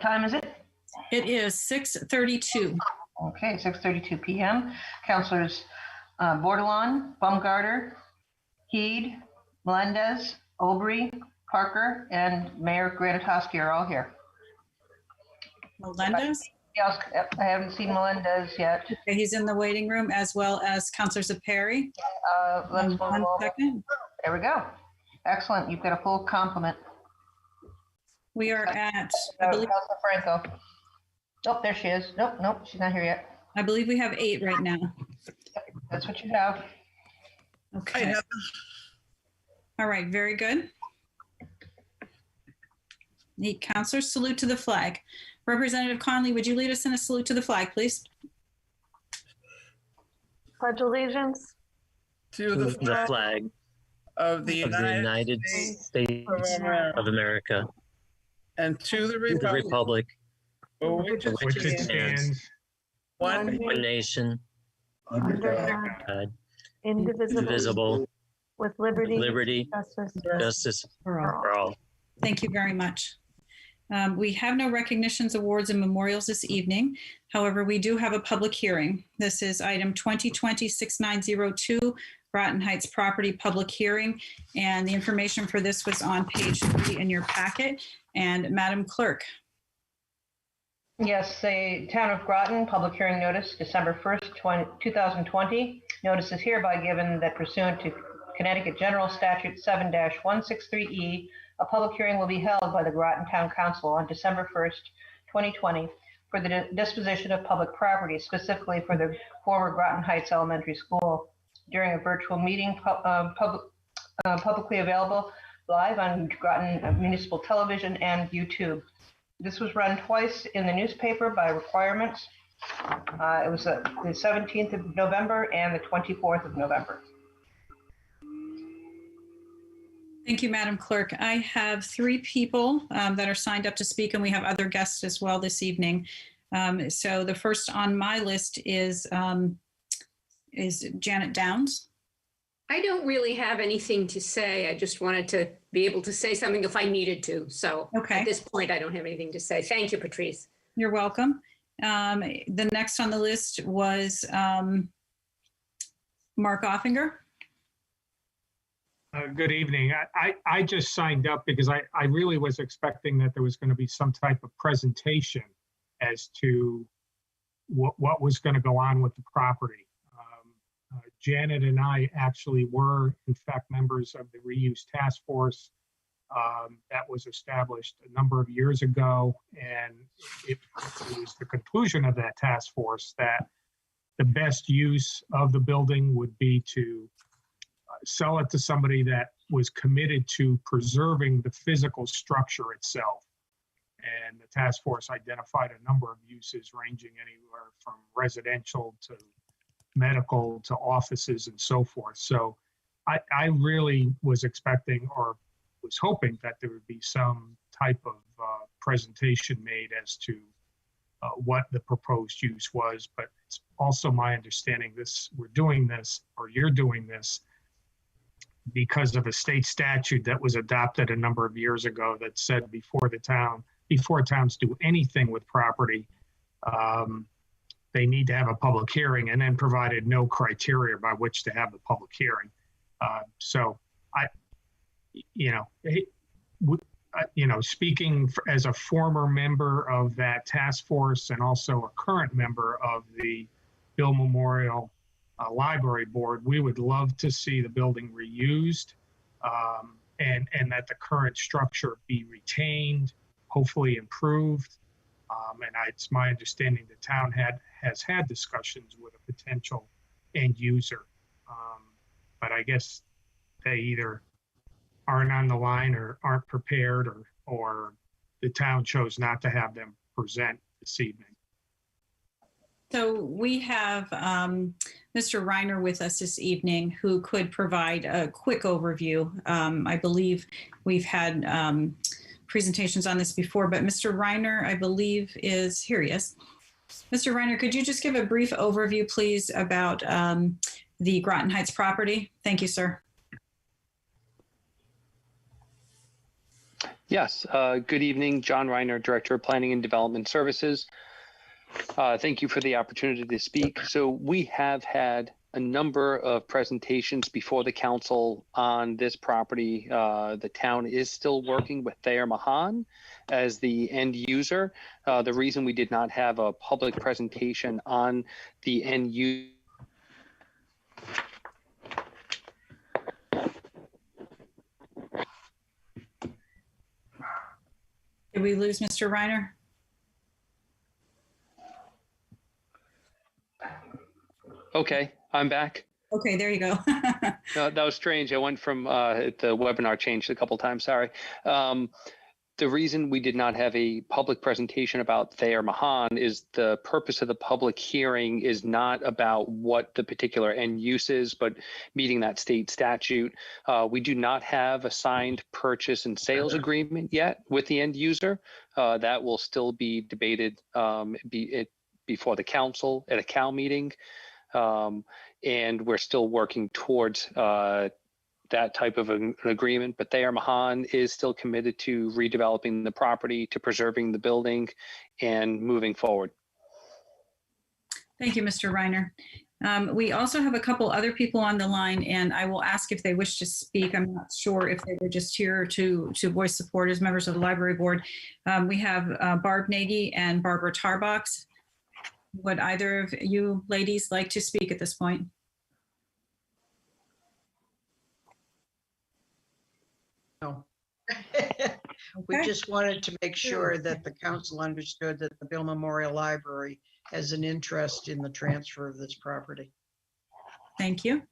time is it? It is 6:32. Okay, 6:32 p.m. Councilors Bordelon, Baumgarter, Heed, Melendez, Aubry, Parker, and Mayor Granatoski are all here. Melendez? Yes, I haven't seen Melendez yet. Okay, he's in the waiting room, as well as Councilor Zepari. Let's move One over. second. There we go. Excellent. You've got a full complement. We are at, I believe, Councilor Franco. Oh, there she is. Nope, she's not here yet. I believe we have 8 right now. That's what you have. Okay. All right, very good. Neat, Councilor. Salute to the flag. Representative Conley, would you lead us in a salute to the flag, please? Pledge allegiance to the flag of the United States of America and to the republic for which it stands, one nation, under God, indivisible, with liberty, justice for all. Thank you very much. We have no recognitions, awards, and memorials this evening. However, we do have a public hearing. This is item 2020-6902, Groton Heights property public hearing. And the information for this was on page 3 in your packet. And Madam Clerk. Yes, the Town of Groton public hearing notice, December 1st, 2020. Notice is hereby given that pursuant to Connecticut General Statute 7-163E, a public hearing will be held by the Groton Town Council on December 1st, 2020 for the disposition of public property, specifically for the former Groton Heights Elementary School, during a virtual meeting publicly available live on Groton Municipal Television and YouTube. This was run twice in the newspaper by requirements. It was the 17th of November and the 24th of November. Thank you, Madam Clerk. I have 3 people that are signed up to speak, and we have other guests as well this evening. So the first on my list is Janet Downs. I don't really have anything to say. I just wanted to be able to say something if I needed to. So Okay. At this point, I don't have anything to say. Thank you, Patrice. You're welcome. The next on the list was Mark Offinger. Good evening. I just signed up because I really was expecting that there was going to be some type of presentation as to what was going to go on with the property. Janet and I actually were, in fact, members of the reuse task force that was established a number of years ago. And it was the conclusion of that task force that the best use of the building would be to sell it to somebody that was committed to preserving the physical structure itself. And the task force identified a number of uses ranging anywhere from residential to medical to offices and so forth. So I really was expecting or was hoping that there would be some type of presentation made as to what the proposed use was. But it's also my understanding we're doing this, or you're doing this, because of a state statute that was adopted a number of years ago that said before towns do anything with property, they need to have a public hearing, and then provided no criteria by which to have the public hearing. Speaking as a former member of that task force and also a current member of the Bill Memorial Library Board, we would love to see the building reused and that the current structure be retained, hopefully improved. It's my understanding the town has had discussions with a potential end user, but I guess they either aren't on the line or aren't prepared, or the town chose not to have them present this evening. So we have Mr. Reiner with us this evening, who could provide a quick overview. I believe we've had presentations on this before, but Mr. Reiner, I believe, is here. He is. Mr. Reiner, could you just give a brief overview, please, about the Groton Heights property? Thank you, sir. Yes, good evening, John Reiner, Director of Planning and Development Services. Thank you for the opportunity to speak. So we have had a number of presentations before the council on this property. The town is still working with Thayer Mahan as the end user. The reason we did not have a public presentation on the end user Did we lose Mr. Reiner? Okay, I'm back. Okay, there you go. That was strange. I went from the webinar changed a couple times. Sorry. The reason we did not have a public presentation about Thayer Mahan is the purpose of the public hearing is not about what the particular end use is, but meeting that state statute. We do not have a signed purchase and sales agreement yet with the end user. That will still be debated before the council at a CAL meeting. And we're still working towards that type of an agreement, but Thayer Mahan is still committed to redeveloping the property, to preserving the building and moving forward. Thank you, Mr. Reiner. We also have a couple other people on the line, and I will ask if they wish to speak. I'm not sure if they were just here to voice support as members of the library board. We have Barb Nagy and Barbara Tarbox. Would either of you ladies like to speak at this point? No. We just wanted to make sure that the council understood that the Bill Memorial Library has an interest in the transfer of this property. Thank you.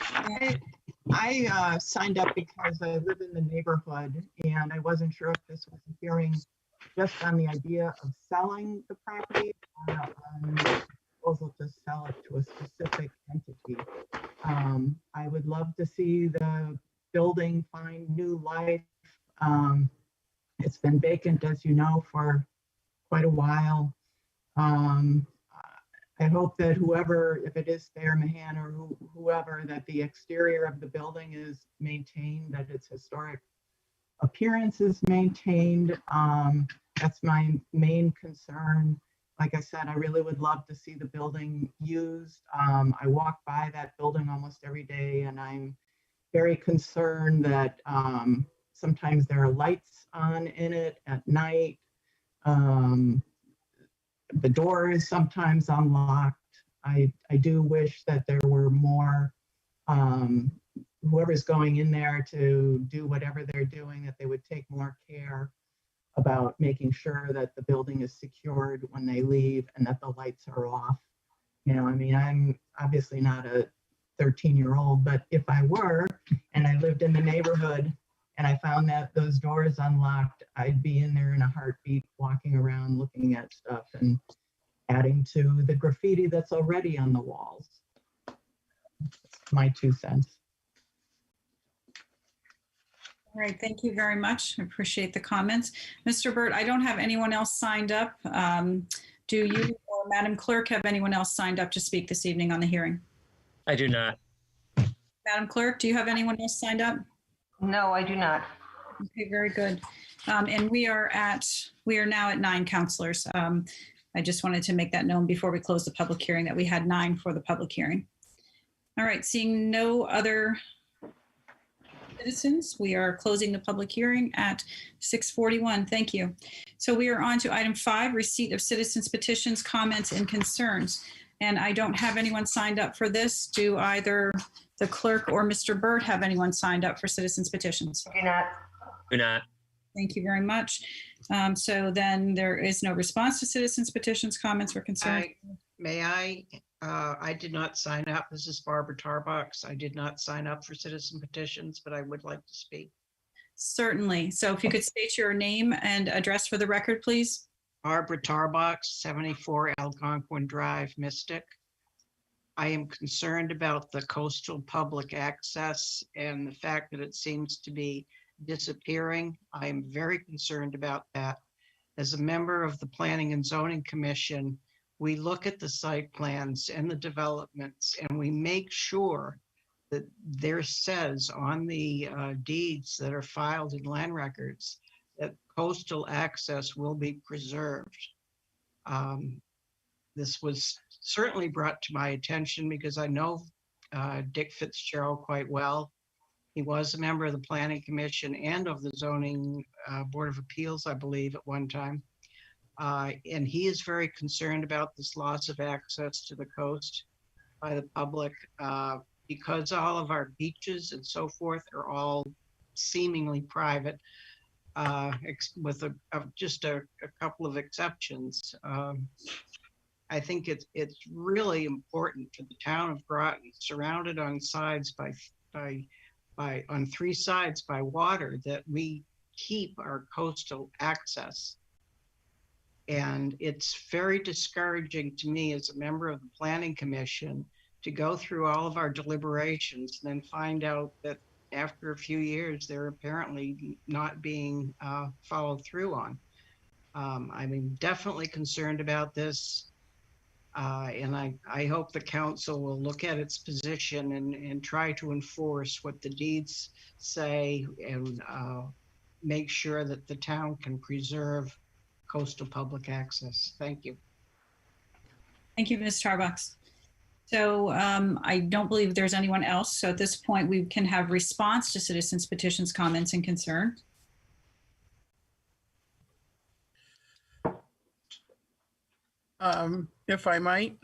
I signed up because I live in the neighborhood and I wasn't sure if this was a hearing just on the idea of selling the property or on the proposal to sell it to a specific entity. I would love to see the building find new life. It's been vacant, as you know, for quite a while. I hope that whoever, if it is Thayer Mahan or whoever, that the exterior of the building is maintained, that its historic appearance is maintained. That's my main concern. Like I said, I really would love to see the building used. I walk by that building almost every day, and I'm very concerned that sometimes there are lights on in it at night. The door is sometimes unlocked. I do wish that there were more, whoever's going in there to do whatever they're doing, that they would take more care about making sure that the building is secured when they leave and that the lights are off. You know, I mean, I'm obviously not a 13-year-old, but if I were and I lived in the neighborhood and I found that those doors unlocked, I'd be in there in a heartbeat, walking around looking at stuff and adding to the graffiti that's already on the walls. That's my 2 cents. All right, thank you very much. I appreciate the comments. Mr. Burt, I don't have anyone else signed up. Do you or Madam Clerk have anyone else signed up to speak this evening on the hearing? I do not. Madam Clerk, do you have anyone else signed up? No, I do not. Okay, very good. And we are now at 9 counselors. I just wanted to make that known before we close the public hearing that we had 9 for the public hearing. All right, seeing no other citizens, we are closing the public hearing at 6:41. Thank you. So we are on to item 5, receipt of citizens' petitions, comments, and concerns. And I don't have anyone signed up for this. Do either the clerk or Mr. Burt have anyone signed up for citizens' petitions? I do not. Do not. Thank you very much. So then there is no response to citizens' petitions, comments, or concerns. I did not sign up. This is Barbara Tarbox. I did not sign up for citizen petitions, but I would like to speak. Certainly. So if you could state your name and address for the record, please. Barbara Tarbox, 74 Algonquin Drive, Mystic. I am concerned about the coastal public access and the fact that it seems to be disappearing. I am very concerned about that. As a member of the Planning and Zoning Commission, we look at the site plans and the developments and we make sure that there says on the deeds that are filed in land records that coastal access will be preserved. This was certainly brought to my attention because I know Dick Fitzgerald quite well. He was a member of the Planning Commission and of the Zoning Board of Appeals, I believe, at one time. And he is very concerned about this loss of access to the coast by the public because all of our beaches and so forth are all seemingly private, with just a couple of exceptions. I think it's really important for the town of Groton, surrounded on sides on three sides by water, that we keep our coastal access. And it's very discouraging to me as a member of the Planning Commission to go through all of our deliberations and then find out that after a few years, they're apparently not being followed through on. I'm definitely concerned about this. And I hope the council will look at its position and try to enforce what the deeds say and make sure that the town can preserve coastal public access. Thank you. Thank you, Ms. Tarbox. So I don't believe there's anyone else. So at this point, we can have response to citizens' petitions, comments, and concerns. If I might.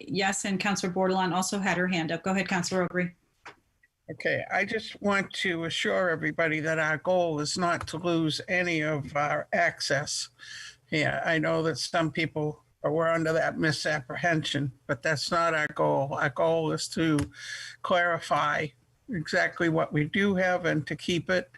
Yes, and Councilor Bordelon also had her hand up. Go ahead, Councilor Ogre. Okay, I just want to assure everybody that our goal is not to lose any of our access. Yeah, I know that some people were under that misapprehension, but that's not our goal. Our goal is to clarify exactly what we do have and to keep it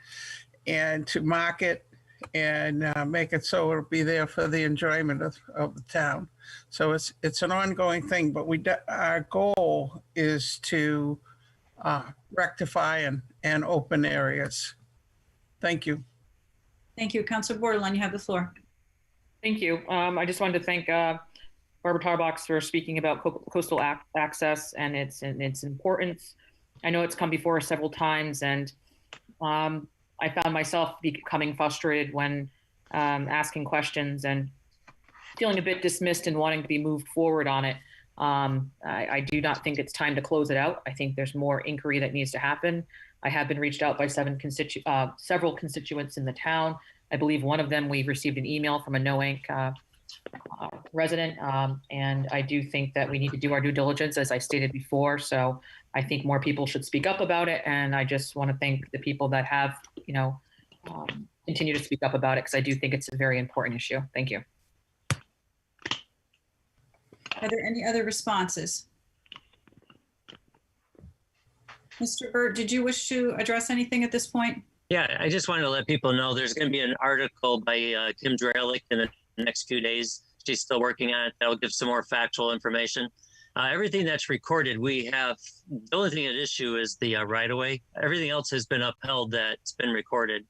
and to mark it and make it so it'll be there for the enjoyment of the town. So it's an ongoing thing, but our goal is to rectify and open areas. Thank you. Thank you. Councilor Bordelon, you have the floor. Thank you. I just wanted to thank Barbara Tarbox for speaking about coastal access and its importance. I know it's come before us several times, and I found myself becoming frustrated when asking questions and feeling a bit dismissed and wanting to be moved forward on it. I do not think it's time to close it out. I think there's more inquiry that needs to happen. I have been reached out by several constituents in the town. I believe one of them, we've received an email from a no-ink resident. And I do think that we need to do our due diligence, as I stated before. So I think more people should speak up about it. And I just want to thank the people that have, continue to speak up about it, because I do think it's a very important issue. Thank you. Are there any other responses? Mr. Burt, did you wish to address anything at this point? Yeah, I just wanted to let people know there's going to be an article by Kim Dralick in the next few days. She's still working on it. That'll give some more factual information. Everything that's recorded, we have, the only thing at issue is the right-of-way. Everything else has been upheld that's been recorded.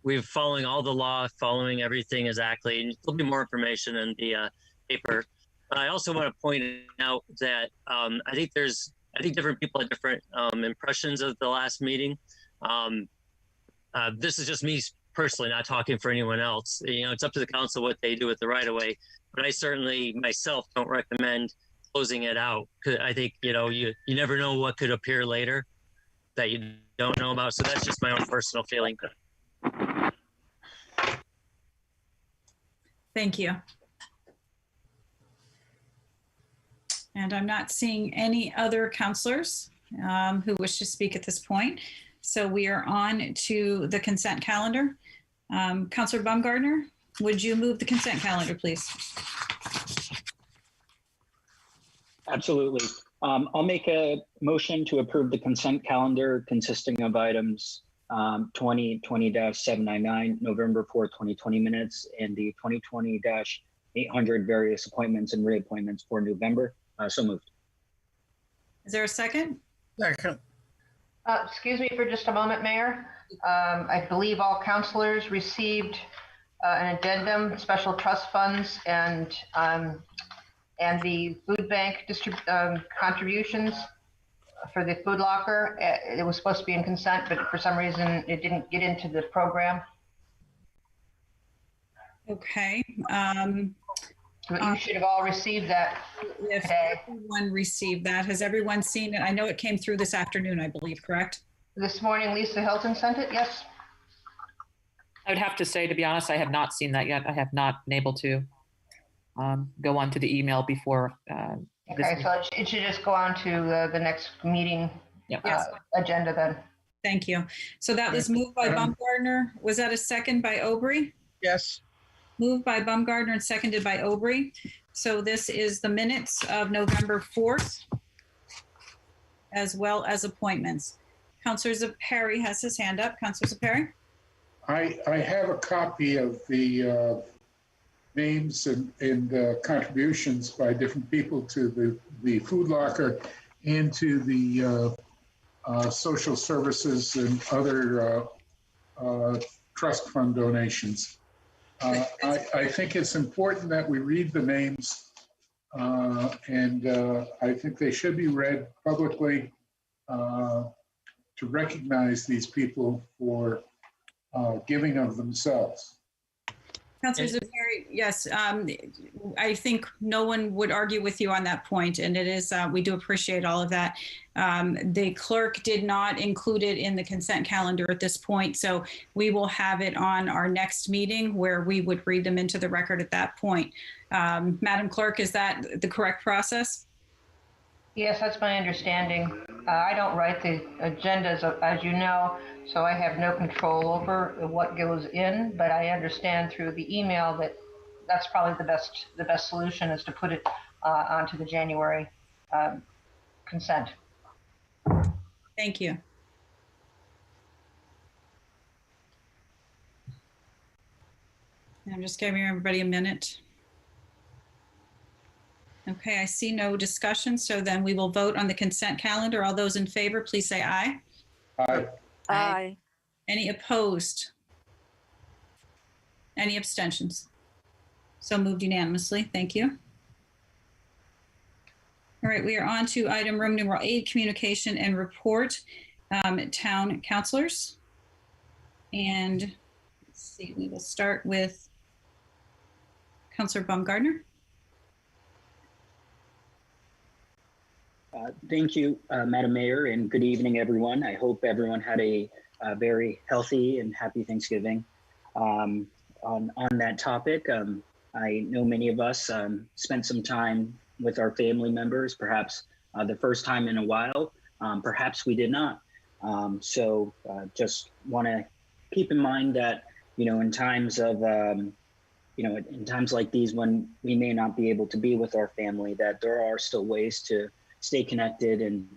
We're following all the law, following everything exactly. There'll be more information in the paper. I also want to point out that I think different people have different impressions of the last meeting. This is just me personally, not talking for anyone else. It's up to the council what they do with the right-of-way. But I certainly myself don't recommend closing it out. I think you never know what could appear later that you don't know about. So that's just my own personal feeling. Thank you. And I'm not seeing any other counselors who wish to speak at this point. So we are on to the consent calendar. Counselor Baumgartner, would you move the consent calendar, please? Absolutely. I'll make a motion to approve the consent calendar consisting of items 2020-799, November 4, 2020 minutes, and the 2020-800 various appointments and reappointments for November. So moved. Is there a second? Second. Excuse me for just a moment, Mayor. I believe all councilors received an addendum, special trust funds, and And the food bank contributions for the food locker, it was supposed to be in consent, but for some reason it didn't get into the program. Okay. But you should have all received that If today. everyone received that, has everyone seen it? I know it came through this afternoon, I believe, correct? This morning, Lisa Hilton sent it, yes? I would have to say, to be honest, I have not seen that yet. I have not been able to go onto the email before. Okay, so it should just go on to the next meeting agenda then. Thank you. So that was moved by Baumgartner. Was that a second by Aubrey? Yes. Moved by Baumgartner and seconded by Aubrey. So this is the minutes of November 4th, as well as appointments. Counselor Zepari has his hand up. Counselor Zepari? I have a copy of the names and contributions by different people to the food locker and to the social services and other trust fund donations. I think it's important that we read the names, and I think they should be read publicly to recognize these people for giving of themselves. Councilor Zepari, yes, I think no one would argue with you on that point, and it is, we do appreciate all of that. The clerk did not include it in the consent calendar at this point, so we will have it on our next meeting where we would read them into the record at that point. Madam Clerk, is that the correct process? Yes, that's my understanding. I don't write the agendas, as you know, so I have no control over what goes in, but I understand through the email that that's probably the best solution is to put it onto the January consent. Thank you. I'm just giving everybody a minute. Okay, I see no discussion, so then we will vote on the consent calendar. All those in favor, please say aye. Aye. Aye. Any opposed? Any abstentions? So moved unanimously. Thank you. All right, we are on to item room numeral 8, communication and report, town councilors. And let's see, we will start with Councilor Baumgartner. Thank you, Madam Mayor, and good evening, everyone. I hope everyone had a very healthy and happy Thanksgiving. On that topic, I know many of us spent some time with our family members, perhaps the first time in a while, perhaps we did not. So just want to keep in mind that, in times of, in times like these when we may not be able to be with our family, that there are still ways to stay connected, and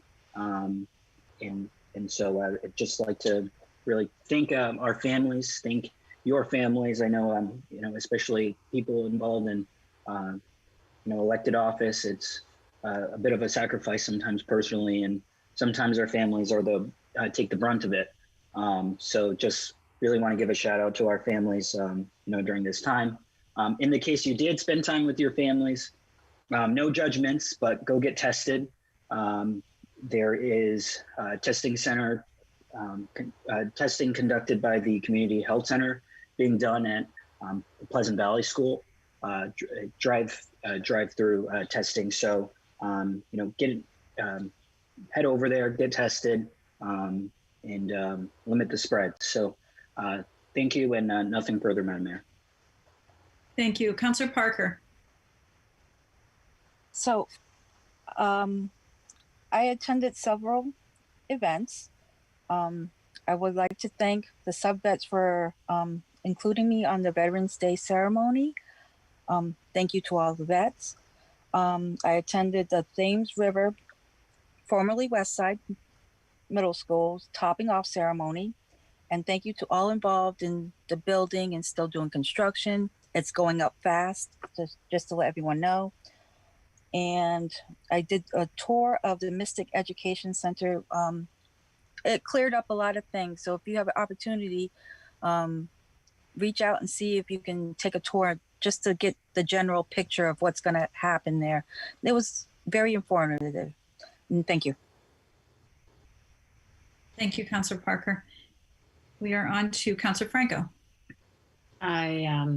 so I'd just like to really thank our families, thank your families. I know, especially people involved in, elected office. It's a bit of a sacrifice sometimes personally, and sometimes our families are take the brunt of it. So just really want to give a shout out to our families, during this time. In the case you did spend time with your families, no judgments, but go get tested. There is a testing center, testing conducted by the Community Health Center being done at Pleasant Valley School, drive-through testing. So, head over there, get tested, and limit the spread. So thank you, and nothing further, Madam Mayor. Thank you. Councilor Parker. So I attended several events. I would like to thank the sub-vets for including me on the Veterans Day ceremony. Thank you to all the vets. I attended the Thames River, formerly Westside Middle School's topping off ceremony. And thank you to all involved in the building and still doing construction. It's going up fast, just to let everyone know. And I did a tour of the Mystic Education Center. It cleared up a lot of things. So if you have an opportunity, reach out and see if you can take a tour just to get the general picture of what's going to happen there. It was very informative. And thank you. Thank you, Councilor Parker. We are on to Councilor Franco. I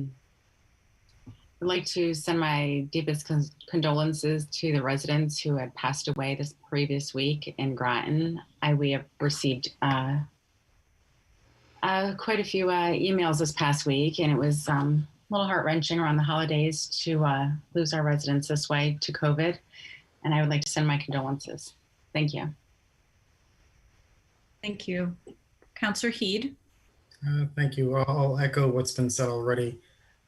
would like to send my deepest condolences to the residents who had passed away this previous week in Groton. We have received quite a few emails this past week, and it was a little heart-wrenching around the holidays to lose our residents this way to COVID. And I would like to send my condolences. Thank you. Thank you. Councilor Heed. Thank you. I'll echo what's been said already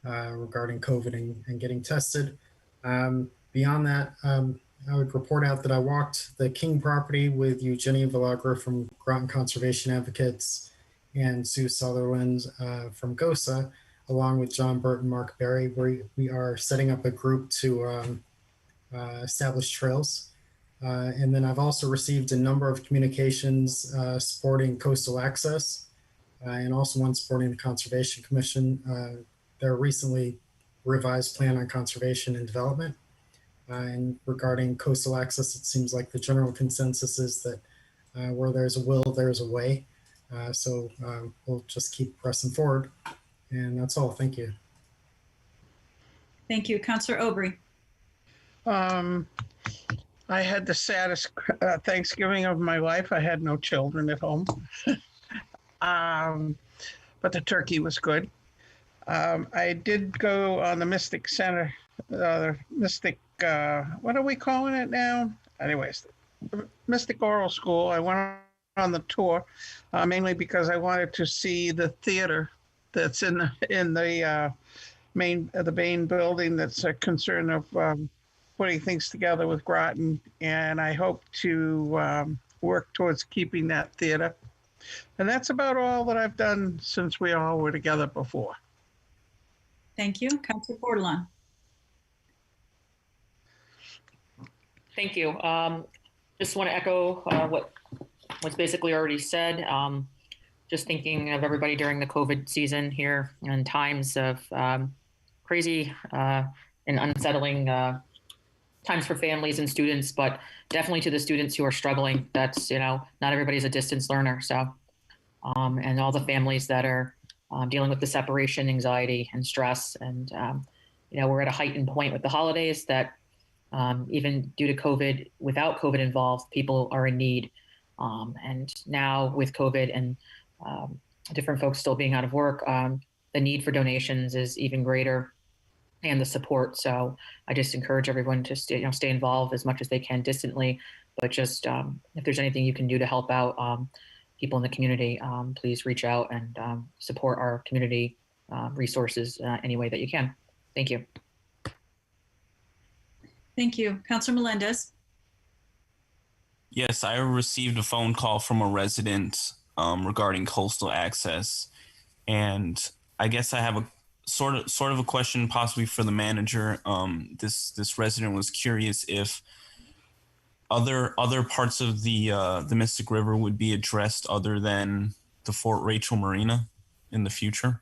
regarding COVID and getting tested. Beyond that, I would report out that I walked the King property with Eugenia Villagra from Groton Conservation Advocates and Sue Sutherland from GOSA, along with John Burton, Mark Berry, where we are setting up a group to establish trails. And then I've also received a number of communications supporting coastal access and also one supporting the Conservation Commission. Their recently revised plan on conservation and development. And regarding coastal access, it seems like the general consensus is that where there's a will, there's a way. So we'll just keep pressing forward. And that's all. Thank you. Thank you. Councilor Aubry. I had the saddest Thanksgiving of my life. I had no children at home. But the turkey was good. I did go on the Mystic Center, Mystic, what are we calling it now? Anyways, Mystic Oral School. I went on the tour mainly because I wanted to see the theater that's in the main building that's a concern of putting things together with Groton, and I hope to work towards keeping that theater. And that's about all that I've done since we all were together before. Thank you. Councilor Bordelon. Thank you. Just want to echo what's basically already said. Just thinking of everybody during the COVID season here and times of crazy and unsettling times for families and students, but definitely to the students who are struggling. That's, not everybody's a distance learner. So, and all the families that are dealing with the separation anxiety and stress. And, we're at a heightened point with the holidays that even due to COVID, without COVID involved, people are in need. And now with COVID and different folks still being out of work, the need for donations is even greater and the support. So I just encourage everyone to stay involved as much as they can distantly, but just if there's anything you can do to help out people in the community, please reach out and support our community resources any way that you can. Thank you. Thank you. Councilor Melendez. Yes, I received a phone call from a resident regarding coastal access, and I guess I have a sort of a question possibly for the manager. This resident was curious if other parts of the Mystic River would be addressed other than the Fort Rachel Marina in the future.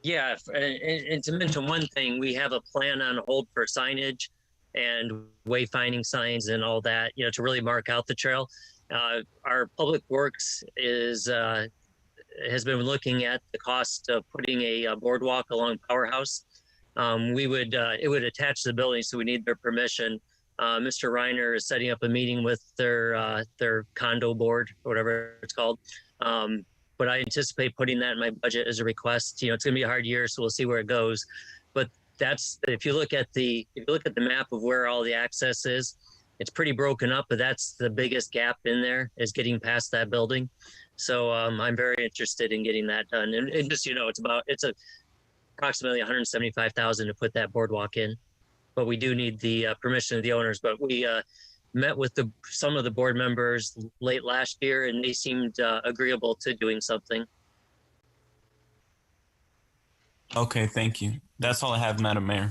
Yeah, and to mention one thing, we have a plan on hold for signage and wayfinding signs and all that, to really mark out the trail. Our public works has been looking at the cost of putting a boardwalk along Powerhouse. It would attach to the building, so we need their permission. Mr. Reiner is setting up a meeting with their condo board, or whatever it's called. But I anticipate putting that in my budget as a request. It's going to be a hard year, so we'll see where it goes. But if you look at the map of where all the access is, it's pretty broken up. But that's the biggest gap in there, is getting past that building. So I'm very interested in getting that done. And just it's approximately $175,000 to put that boardwalk in. But we do need the permission of the owners. But we met with some of the board members late last year, and they seemed agreeable to doing something. Okay, thank you. That's all I have, Madam Mayor.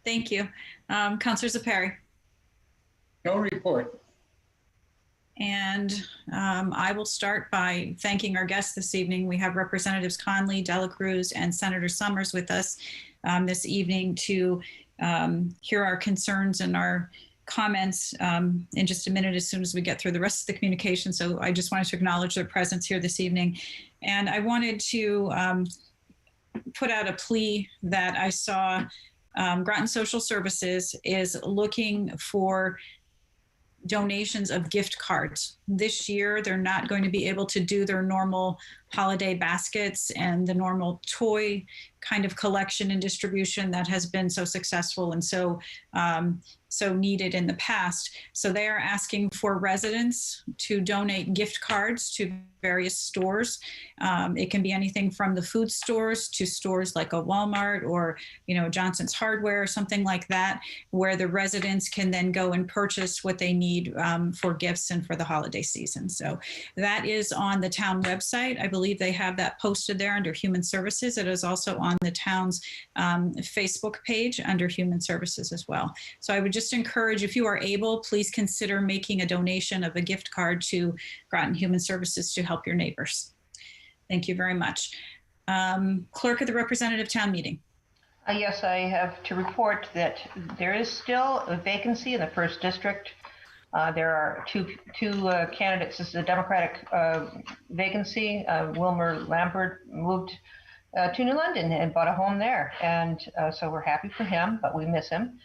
Thank you. Councilor Zepari. No report. And I will start by thanking our guests this evening. We have Representatives Conley, Dela Cruz, and Senator Summers with us this evening to hear our concerns and our comments in just a minute as soon as we get through the rest of the communication. So I just wanted to acknowledge their presence here this evening. And I wanted to put out a plea that I saw. Groton Social Services is looking for donations of gift cards. This year, they're not going to be able to do their normal holiday baskets and the normal toy kind of collection and distribution that has been so successful and so needed in the past. So they are asking for residents to donate gift cards to various stores. It can be anything from the food stores to stores like a Walmart or, Johnson's Hardware or something like that, where the residents can then go and purchase what they need for gifts and for the holiday season. So that is on the town website. I believe they have that posted there under Human Services. It is also on the town's Facebook page under Human Services as well. So I would just encourage, if you are able, please consider making a donation of a gift card to Groton Human Services to help your neighbors. Thank you very much. Clerk of the Representative Town Meeting. Yes, I have to report that there is still a vacancy in the first district. There are two candidates. This is a Democratic vacancy. Wilmer Lambert moved to New London and bought a home there, and so we're happy for him, but we miss him.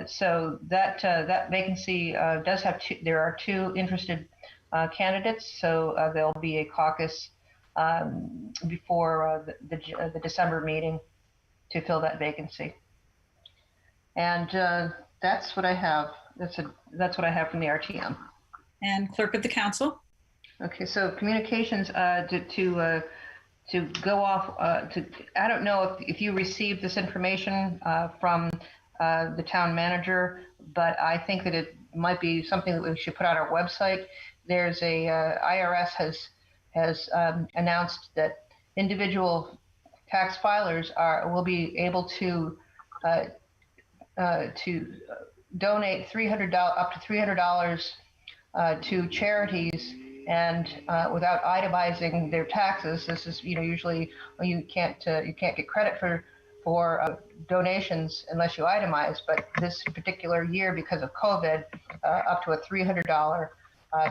So that vacancy does have there are two interested candidates. So there'll be a caucus before the December meeting to fill that vacancy. And that's what I have. That's what I have from the RTM. And Clerk of the Council. Okay, so communications to go off. I don't know if you received this information from the town manager, but I think that it might be something that we should put on our website. There's a IRS has announced that individual tax filers will be able to donate up to $300 to charities, and without itemizing their taxes. This is usually you can't get credit for donations unless you itemize, but this particular year, because of COVID, up to a $300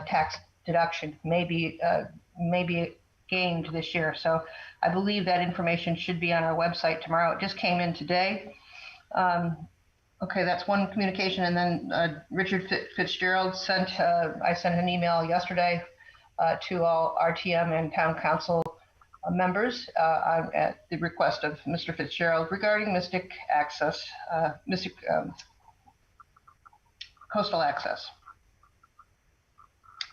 tax deduction may be gained this year. So I believe that information should be on our website tomorrow. It just came in today. Okay, that's one communication. And then Richard Fitzgerald I sent an email yesterday to all RTM and town council members at the request of Mr. Fitzgerald regarding Mystic access, coastal access.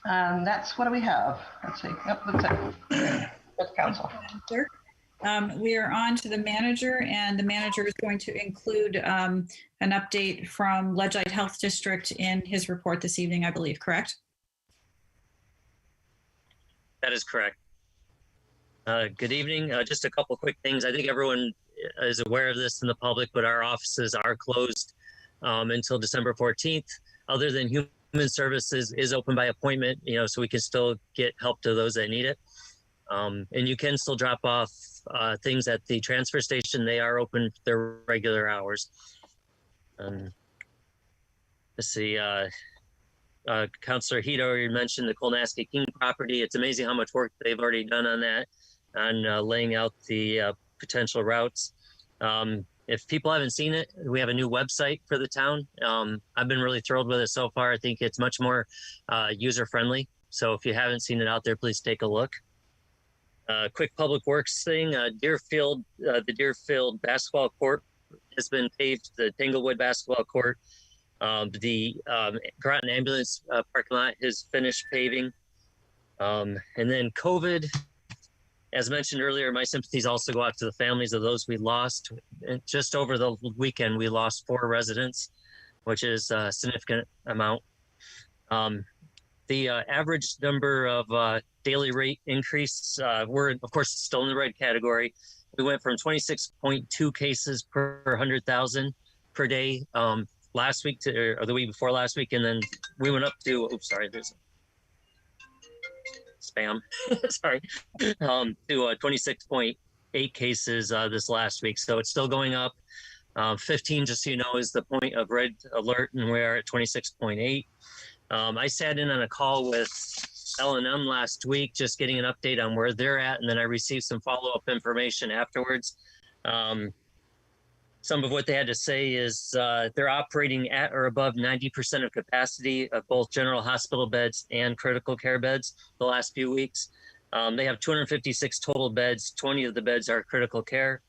That's what do we have? Let's see. Yep, that's it. That's council. We are on to the manager, and the manager is going to include an update from Ledgite Health District in his report this evening, I believe, correct? That is correct. Good evening. Just a couple quick things. I think everyone is aware of this in the public, but our offices are closed until December 14th. Other than Human Services is open by appointment, so we can still get help to those that need it. And you can still drop off things at the transfer station. They are open their regular hours. Let's see. Councilor Hito already mentioned the Kolnaski King property. It's amazing how much work they've already done on that, on laying out the potential routes. If people haven't seen it, we have a new website for the town. I've been really thrilled with it so far. I think it's much more user-friendly. So if you haven't seen it out there, please take a look. Quick public works thing, the Deerfield basketball court has been paved, the Tanglewood basketball court. The Groton ambulance parking lot is finished paving. And then COVID, as mentioned earlier, my sympathies also go out to the families of those we lost. And just over the weekend, we lost 4 residents, which is a significant amount. The average number of daily rate increase, we're of course still in the red category. We went from 26.2 cases per 100,000 per day last week or the week before last week, and then we went up to, oops, sorry, there's spam, sorry, to 26.8 cases this last week. So it's still going up. 15, just so you know, is the point of red alert, and we are at 26.8. I sat in on a call with L&M last week, just getting an update on where they're at, and then I received some follow-up information afterwards. Some of what they had to say is they're operating at or above 90% of capacity of both general hospital beds and critical care beds the last few weeks. They have 256 total beds. 20 of the beds are critical care.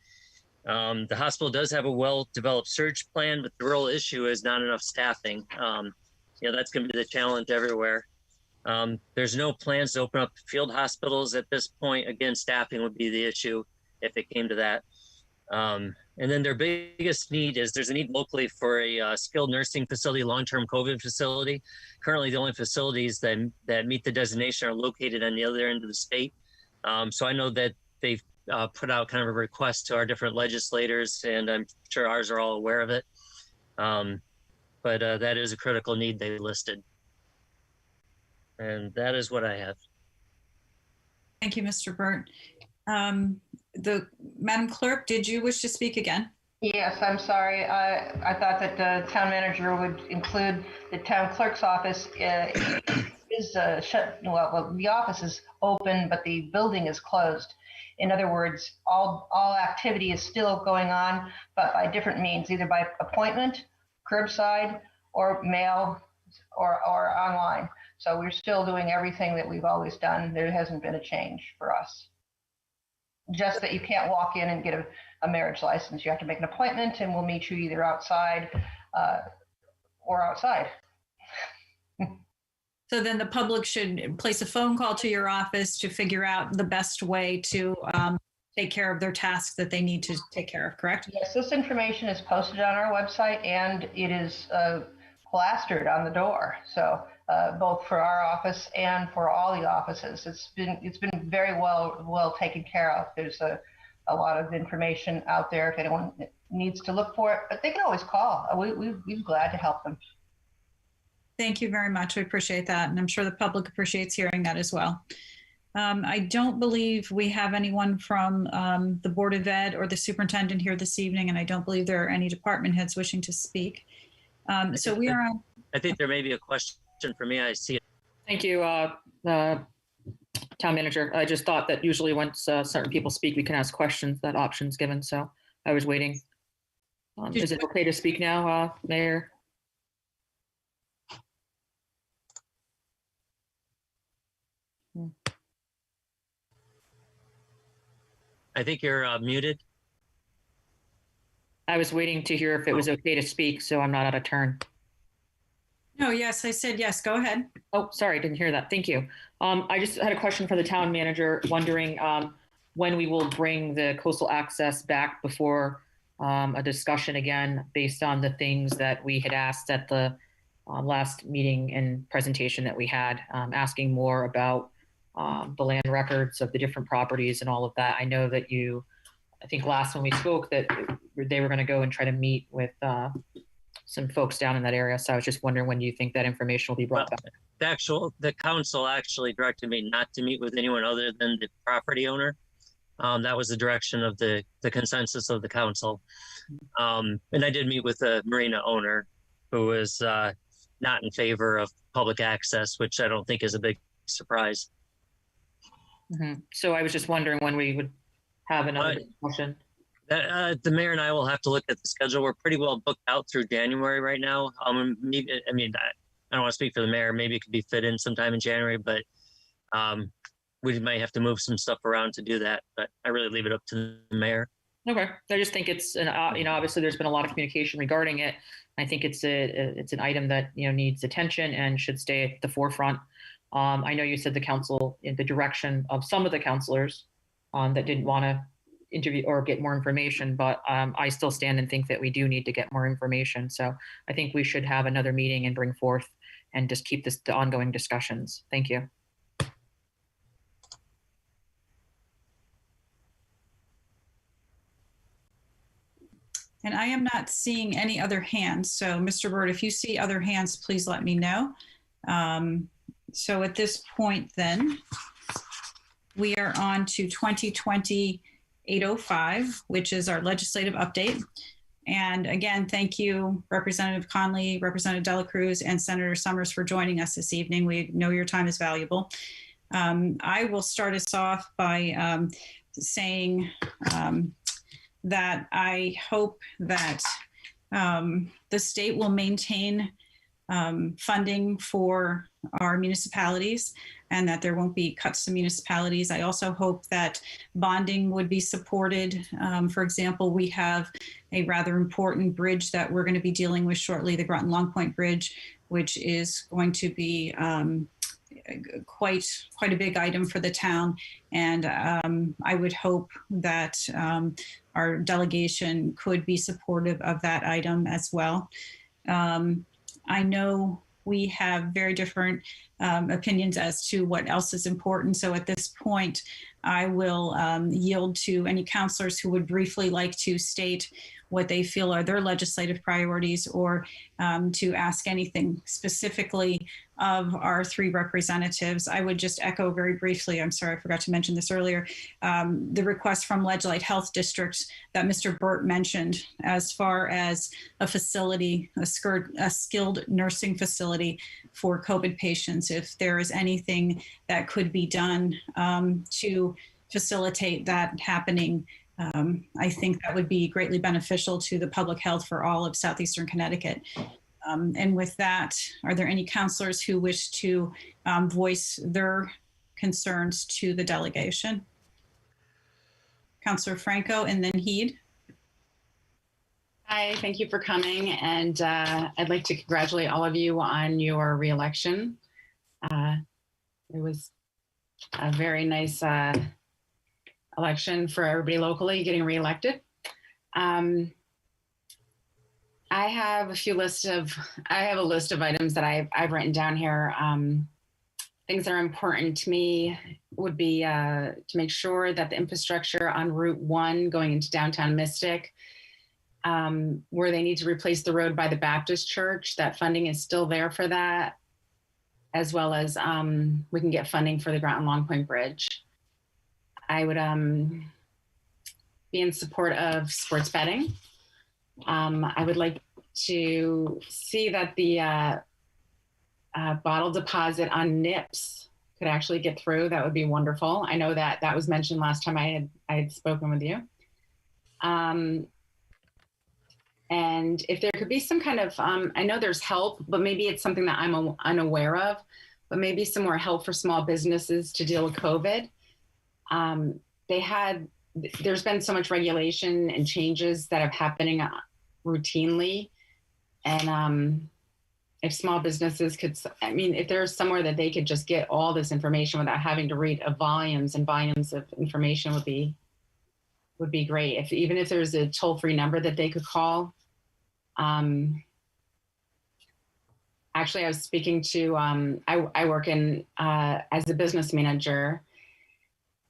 The hospital does have a well-developed surge plan, but the real issue is not enough staffing. That's going to be the challenge everywhere. There's no plans to open up field hospitals at this point. Again, staffing would be the issue if it came to that. And then their biggest need is there's a need locally for a skilled nursing facility, long-term COVID facility. Currently, the only facilities that meet the designation are located on the other end of the state. So I know that they've put out kind of a request to our different legislators, and I'm sure ours are all aware of it. But that is a critical need they listed. And that is what I have. Thank you, Mr. Burt. Madam Clerk, did you wish to speak again? Yes, I'm sorry. I thought that the town manager would include the town clerk's office is shut. Well, the office is open, but the building is closed. In other words, all activity is still going on, but by different means, either by appointment, curbside, or mail, or online. So we're still doing everything that we've always done. There hasn't been a change for us. Just that you can't walk in and get a marriage license. You have to make an appointment, and we'll meet you either outside or outside. So then the public should place a phone call to your office to figure out the best way to take care of their tasks that they need to take care of, correct? Yes, this information is posted on our website, and it is plastered on the door. So both for our office and for all the offices, it's been very well taken care of. There's a lot of information out there if anyone needs to look for it, but they can always call. We're glad to help them. Thank you very much. We appreciate that. And I'm sure the public appreciates hearing that as well. I don't believe we have anyone from the Board of Ed or the superintendent here this evening, and I don't believe there are any department heads wishing to speak. So we are on. I think there may be a question for me. I see it. Thank you, Town Manager. I just thought that usually once certain people speak, we can ask questions. That option's given, so I was waiting. Is it okay to speak now, Mayor? I think you're muted. I was waiting to hear if it was okay to speak, so I'm not out of turn. No, yes, I said yes. Go ahead. Oh, sorry, didn't hear that. Thank you. I just had a question for the town manager, wondering when we will bring the coastal access back before a discussion again, based on the things that we had asked at the last meeting and presentation that we had, asking more about the land records of the different properties and all of that. I know that I think last when we spoke that they were going to go and try to meet with some folks down in that area. So I was just wondering when you think that information will be brought back. The council actually directed me not to meet with anyone other than the property owner. That was the direction of the consensus of the council. And I did meet with the marina owner, who was not in favor of public access, which I don't think is a big surprise. Mm-hmm. So I was just wondering when we would have another discussion. The mayor and I will have to look at the schedule. We're pretty well booked out through January right now. I don't want to speak for the mayor. Maybe it could be fit in sometime in January, but we might have to move some stuff around to do that. But I really leave it up to the mayor. Okay. I just think it's obviously there's been a lot of communication regarding it. I think it's an item that needs attention and should stay at the forefront. I know you said the council in the direction of some of the councilors that didn't want to interview or get more information, but I still stand and think that we do need to get more information. So I think we should have another meeting and bring forth and just keep the ongoing discussions. Thank you. And I am not seeing any other hands. So Mr. Burt, if you see other hands, please let me know. So at this point then, we are on to 2020-805, which is our legislative update. And again, thank you, Representative Conley, Representative Dela Cruz, and Senator Summers for joining us this evening. We know your time is valuable. I will start us off by saying that I hope that the state will maintain funding for our municipalities and that there won't be cuts to municipalities. I also hope that bonding would be supported. For example, we have a rather important bridge that we're going to be dealing with shortly, the Groton Long Point Bridge, which is going to be quite a big item for the town. And I would hope that our delegation could be supportive of that item as well. I know we have very different opinions as to what else is important. So at this point, I will yield to any counselors who would briefly like to state what they feel are their legislative priorities, or to ask anything specifically of our three representatives. I would just echo very briefly, I'm sorry, I forgot to mention this earlier, the request from Ledgelight Health District that Mr. Burt mentioned as far as a facility, a skilled nursing facility for COVID patients. If there is anything that could be done to facilitate that happening, I think that would be greatly beneficial to the public health for all of southeastern Connecticut. And with that, are there any counselors who wish to voice their concerns to the delegation? Councilor Franco and then Heed. Hi, thank you for coming. And I'd like to congratulate all of you on your reelection. It was a very nice election for everybody locally getting reelected. I have a list of items that I've written down here. Things that are important to me would be to make sure that the infrastructure on Route 1 going into downtown Mystic, where they need to replace the road by the Baptist Church, that funding is still there for that, as well as we can get funding for the Groton Long Point Bridge. I would be in support of sports betting. I would like to see that the bottle deposit on NIPS could actually get through. That would be wonderful. I know that that was mentioned last time I had spoken with you. And if there could be some kind of, I know there's help, but maybe it's something that I'm unaware of, but maybe some more help for small businesses to deal with COVID. There's been so much regulation and changes that are happening routinely. And if small businesses could, if there's somewhere that they could just get all this information without having to read volumes and volumes of information would be great. Even if there's a toll-free number that they could call. Actually, I was speaking to, I work in as a business manager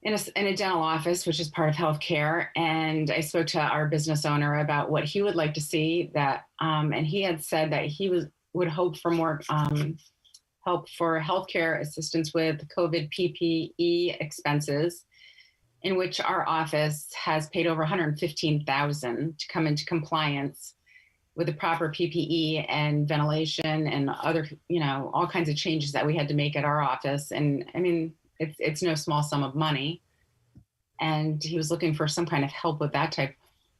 in a dental office, which is part of healthcare. And I spoke to our business owner about what he would like to see that, and he had said that he would hope for more help for healthcare assistance with COVID PPE expenses, in which our office has paid over $115,000 to come into compliance with the proper PPE and ventilation and other, all kinds of changes that we had to make at our office. And it's no small sum of money. And he was looking for some kind of help with that type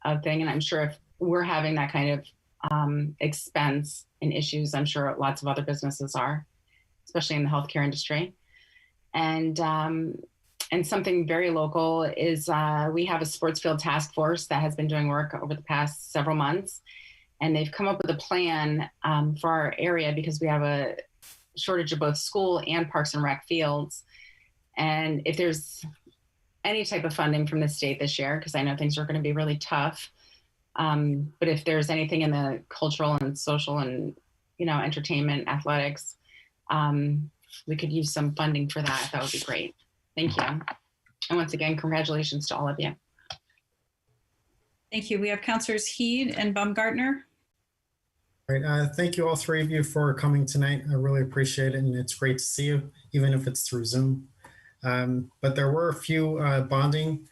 of thing. And I'm sure if we're having that kind of expense and issues, I'm sure lots of other businesses are, especially in the healthcare industry. And something very local is we have a sports field task force that has been doing work over the past several months. And they've come up with a plan for our area because we have a shortage of both school and parks and rec fields. And if there's any type of funding from the state this year, because I know things are going to be really tough, but if there's anything in the cultural and social and, entertainment, athletics, we could use some funding for that. That would be great. Thank you. And once again, congratulations to all of you. Thank you. We have Councilors Heed and Baumgartner. All right. Thank you all three of you for coming tonight. I really appreciate it. And it's great to see you, even if it's through Zoom. But there were a few bonding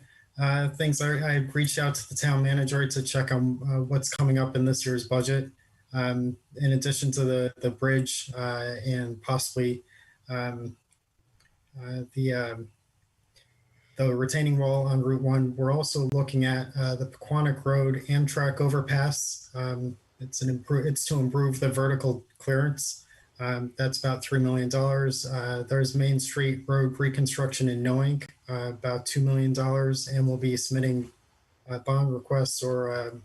things. I reached out to the town manager to check on what's coming up in this year's budget. In addition to the bridge and possibly the retaining wall on Route 1, we're also looking at the Pequannock Road Amtrak overpass. It's to improve the vertical clearance. That's about $3 million. There's Main Street Road reconstruction in Knowing, about $2 million, and we'll be submitting bond requests or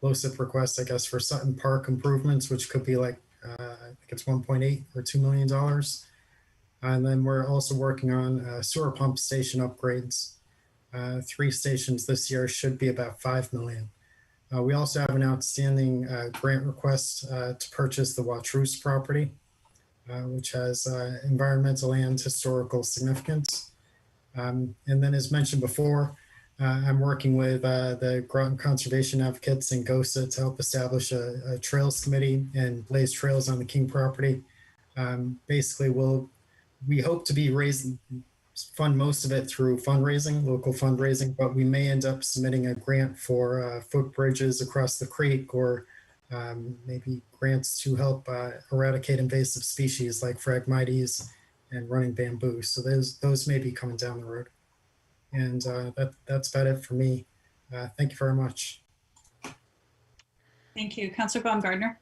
LoSiP requests, I guess, for Sutton Park improvements, which could be like, I think it's 1.8 or $2 million. And then we're also working on sewer pump station upgrades. 3 stations this year should be about $5 million. We also have an outstanding grant request to purchase the Watrous property, which has environmental and historical significance. And then as mentioned before, I'm working with the Groton Conservation Advocates and GOSA to help establish a trails committee and blaze trails on the King property. Basically, we hope to be fund most of it through fundraising, local fundraising, but we may end up submitting a grant for footbridges across the creek, or maybe grants to help eradicate invasive species like Phragmites and running bamboo. So those may be coming down the road. And that's about it for me. Thank you very much. Thank you. Councilor Baumgardner.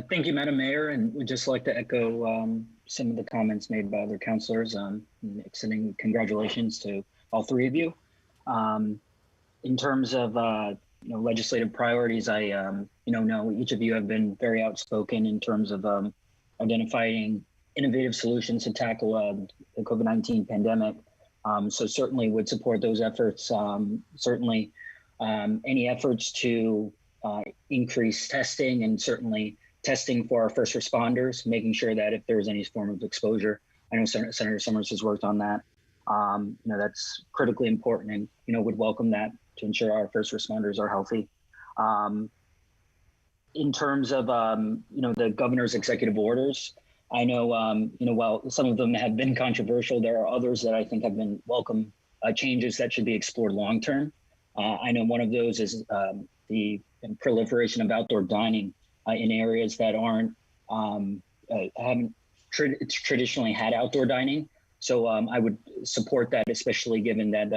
Thank you, Madam Mayor, and we'd just like to echo some of the comments made by other councilors. Extending congratulations to all 3 of you. In terms of legislative priorities, I know each of you have been very outspoken in terms of identifying innovative solutions to tackle the COVID-19 pandemic. So certainly would support those efforts. Certainly any efforts to increase testing, and certainly testing for our first responders, making sure that if there's any form of exposure, I know Senator Summers has worked on that. That's critically important, and would welcome that to ensure our first responders are healthy. In terms of the governor's executive orders, I know while some of them have been controversial, there are others that I think have been welcome changes that should be explored long term. I know one of those is the proliferation of outdoor dining in areas that haven't traditionally had outdoor dining. So I would support that, especially given that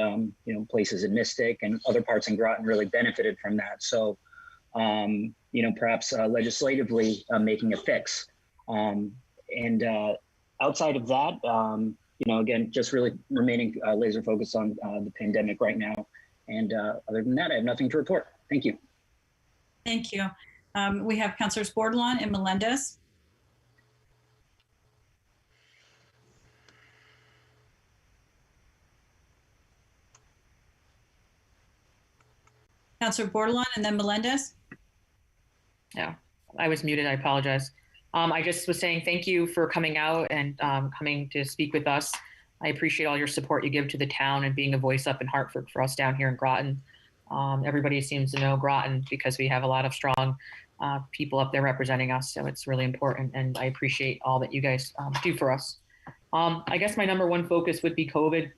places in Mystic and other parts in Groton really benefited from that. So perhaps legislatively making a fix. And outside of that, again, just really remaining laser focused on the pandemic right now. And other than that, I have nothing to report. Thank you. Thank you. We have Councilors Bordelon and Melendez. Councilor Bordelon and then Melendez. Yeah, I was muted. I apologize. I just was saying thank you for coming out and coming to speak with us. I appreciate all your support you give to the town and being a voice up in Hartford for us down here in Groton. Everybody seems to know Groton because we have a lot of strong people up there representing us. So it's really important, and I appreciate all that you guys do for us. I guess my number one focus would be COVID,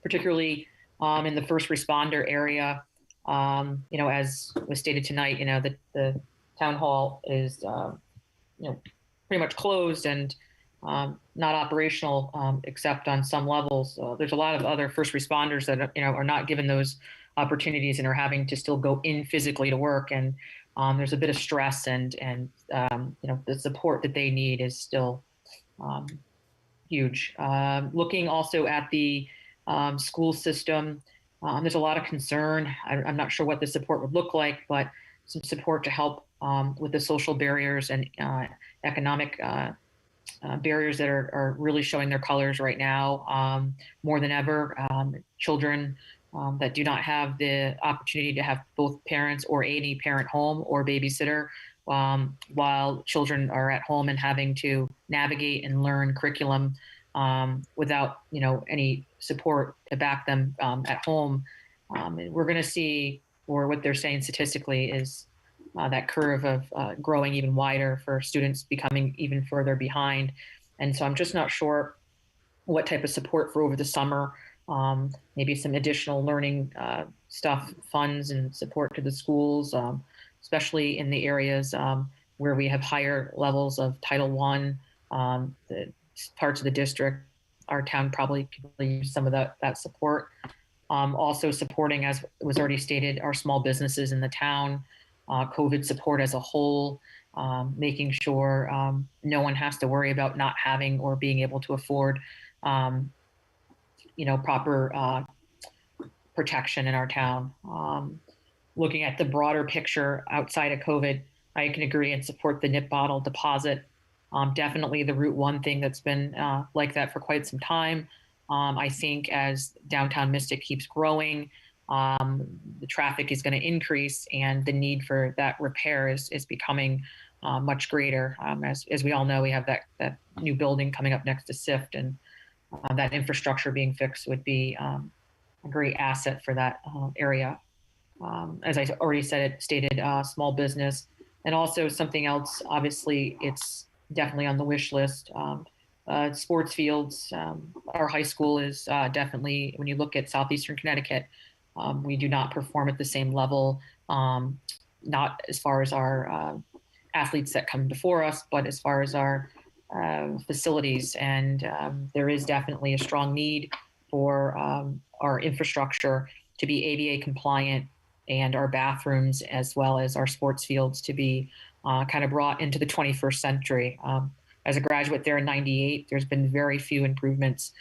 particularly in the first responder area. As was stated tonight, the town hall is pretty much closed and not operational except on some levels. There's a lot of other first responders that are not given those opportunities and are having to still go in physically to work, and there's a bit of stress and the support that they need is still huge. Looking also at the school system, there's a lot of concern. I'm not sure what the support would look like, but some support to help with the social barriers and economic barriers that are really showing their colors right now more than ever. Children that do not have the opportunity to have both parents or any parent home or babysitter, while children are at home and having to navigate and learn curriculum without any support to back them at home. We're going to see, or what they're saying statistically is that curve of growing even wider for students becoming even further behind. And so I'm just not sure what type of support for over the summer, maybe some additional learning stuff, funds and support to the schools, especially in the areas where we have higher levels of Title I, the parts of the district, our town probably could really use some of that support. Also supporting, as was already stated, our small businesses in the town, COVID support as a whole, making sure no one has to worry about not having or being able to afford, proper protection in our town. Looking at the broader picture outside of COVID, I can agree and support the nip bottle deposit. Definitely the Route 1 thing that's been like that for quite some time. I think as downtown Mystic keeps growing, the traffic is going to increase and the need for that repair is becoming much greater. As we all know, we have that new building coming up next to SIFT, and that infrastructure being fixed would be a great asset for that area. As I already stated, small business, and also something else, obviously it's definitely on the wish list. Sports fields, our high school is definitely, when you look at Southeastern Connecticut, we do not perform at the same level, not as far as our athletes that come before us, but as far as our facilities. And there is definitely a strong need for our infrastructure to be ADA compliant, and our bathrooms as well as our sports fields to be kind of brought into the 21st century. As a graduate there in '98, there's been very few improvements.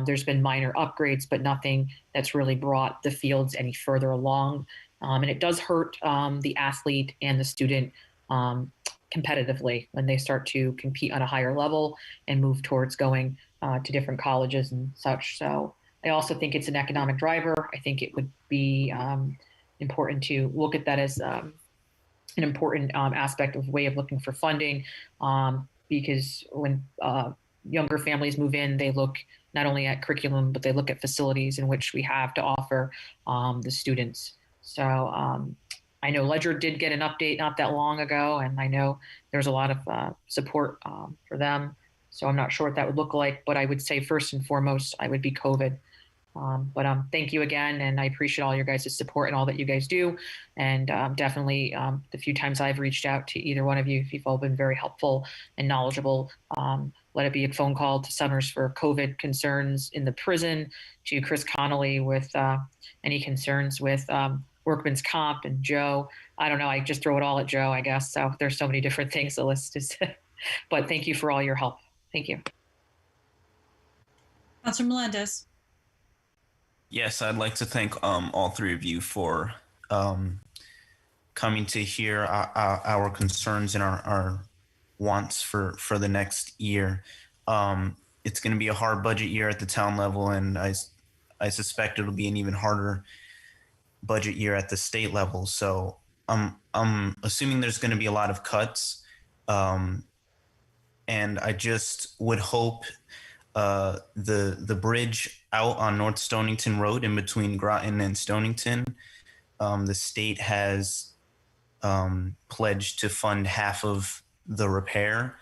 There's been minor upgrades, but nothing that's really brought the fields any further along. And it does hurt the athlete and the student competitively when they start to compete on a higher level and move towards going to different colleges and such. So I also think it's an economic driver. I think it would be important to look at that as an important aspect of way of looking for funding, because when younger families move in, they look not only at curriculum, but they look at facilities in which we have to offer the students. So I know Ledger did get an update not that long ago, and I know there's a lot of support for them. So I'm not sure what that would look like, but I would say first and foremost, I would be COVID. But thank you again, and I appreciate all your guys' support and all that you guys do. And definitely the few times I've reached out to either one of you, you've all been very helpful and knowledgeable. Let it be a phone call to Summers for COVID concerns in the prison, to Chris Connolly with any concerns with workman's comp, and Joe. I don't know, I just throw it all at Joe, I guess. So there's so many different things, the list is, but thank you for all your help. Thank you. Councilor Melendez. Yes, I'd like to thank all three of you for coming to hear our concerns and our wants for the next year. It's going to be a hard budget year at the town level, and I suspect it'll be an even harder budget year at the state level. So I'm assuming there's going to be a lot of cuts, and I just would hope the bridge out on North Stonington Road in between Groton and Stonington, the state has pledged to fund half of the repair.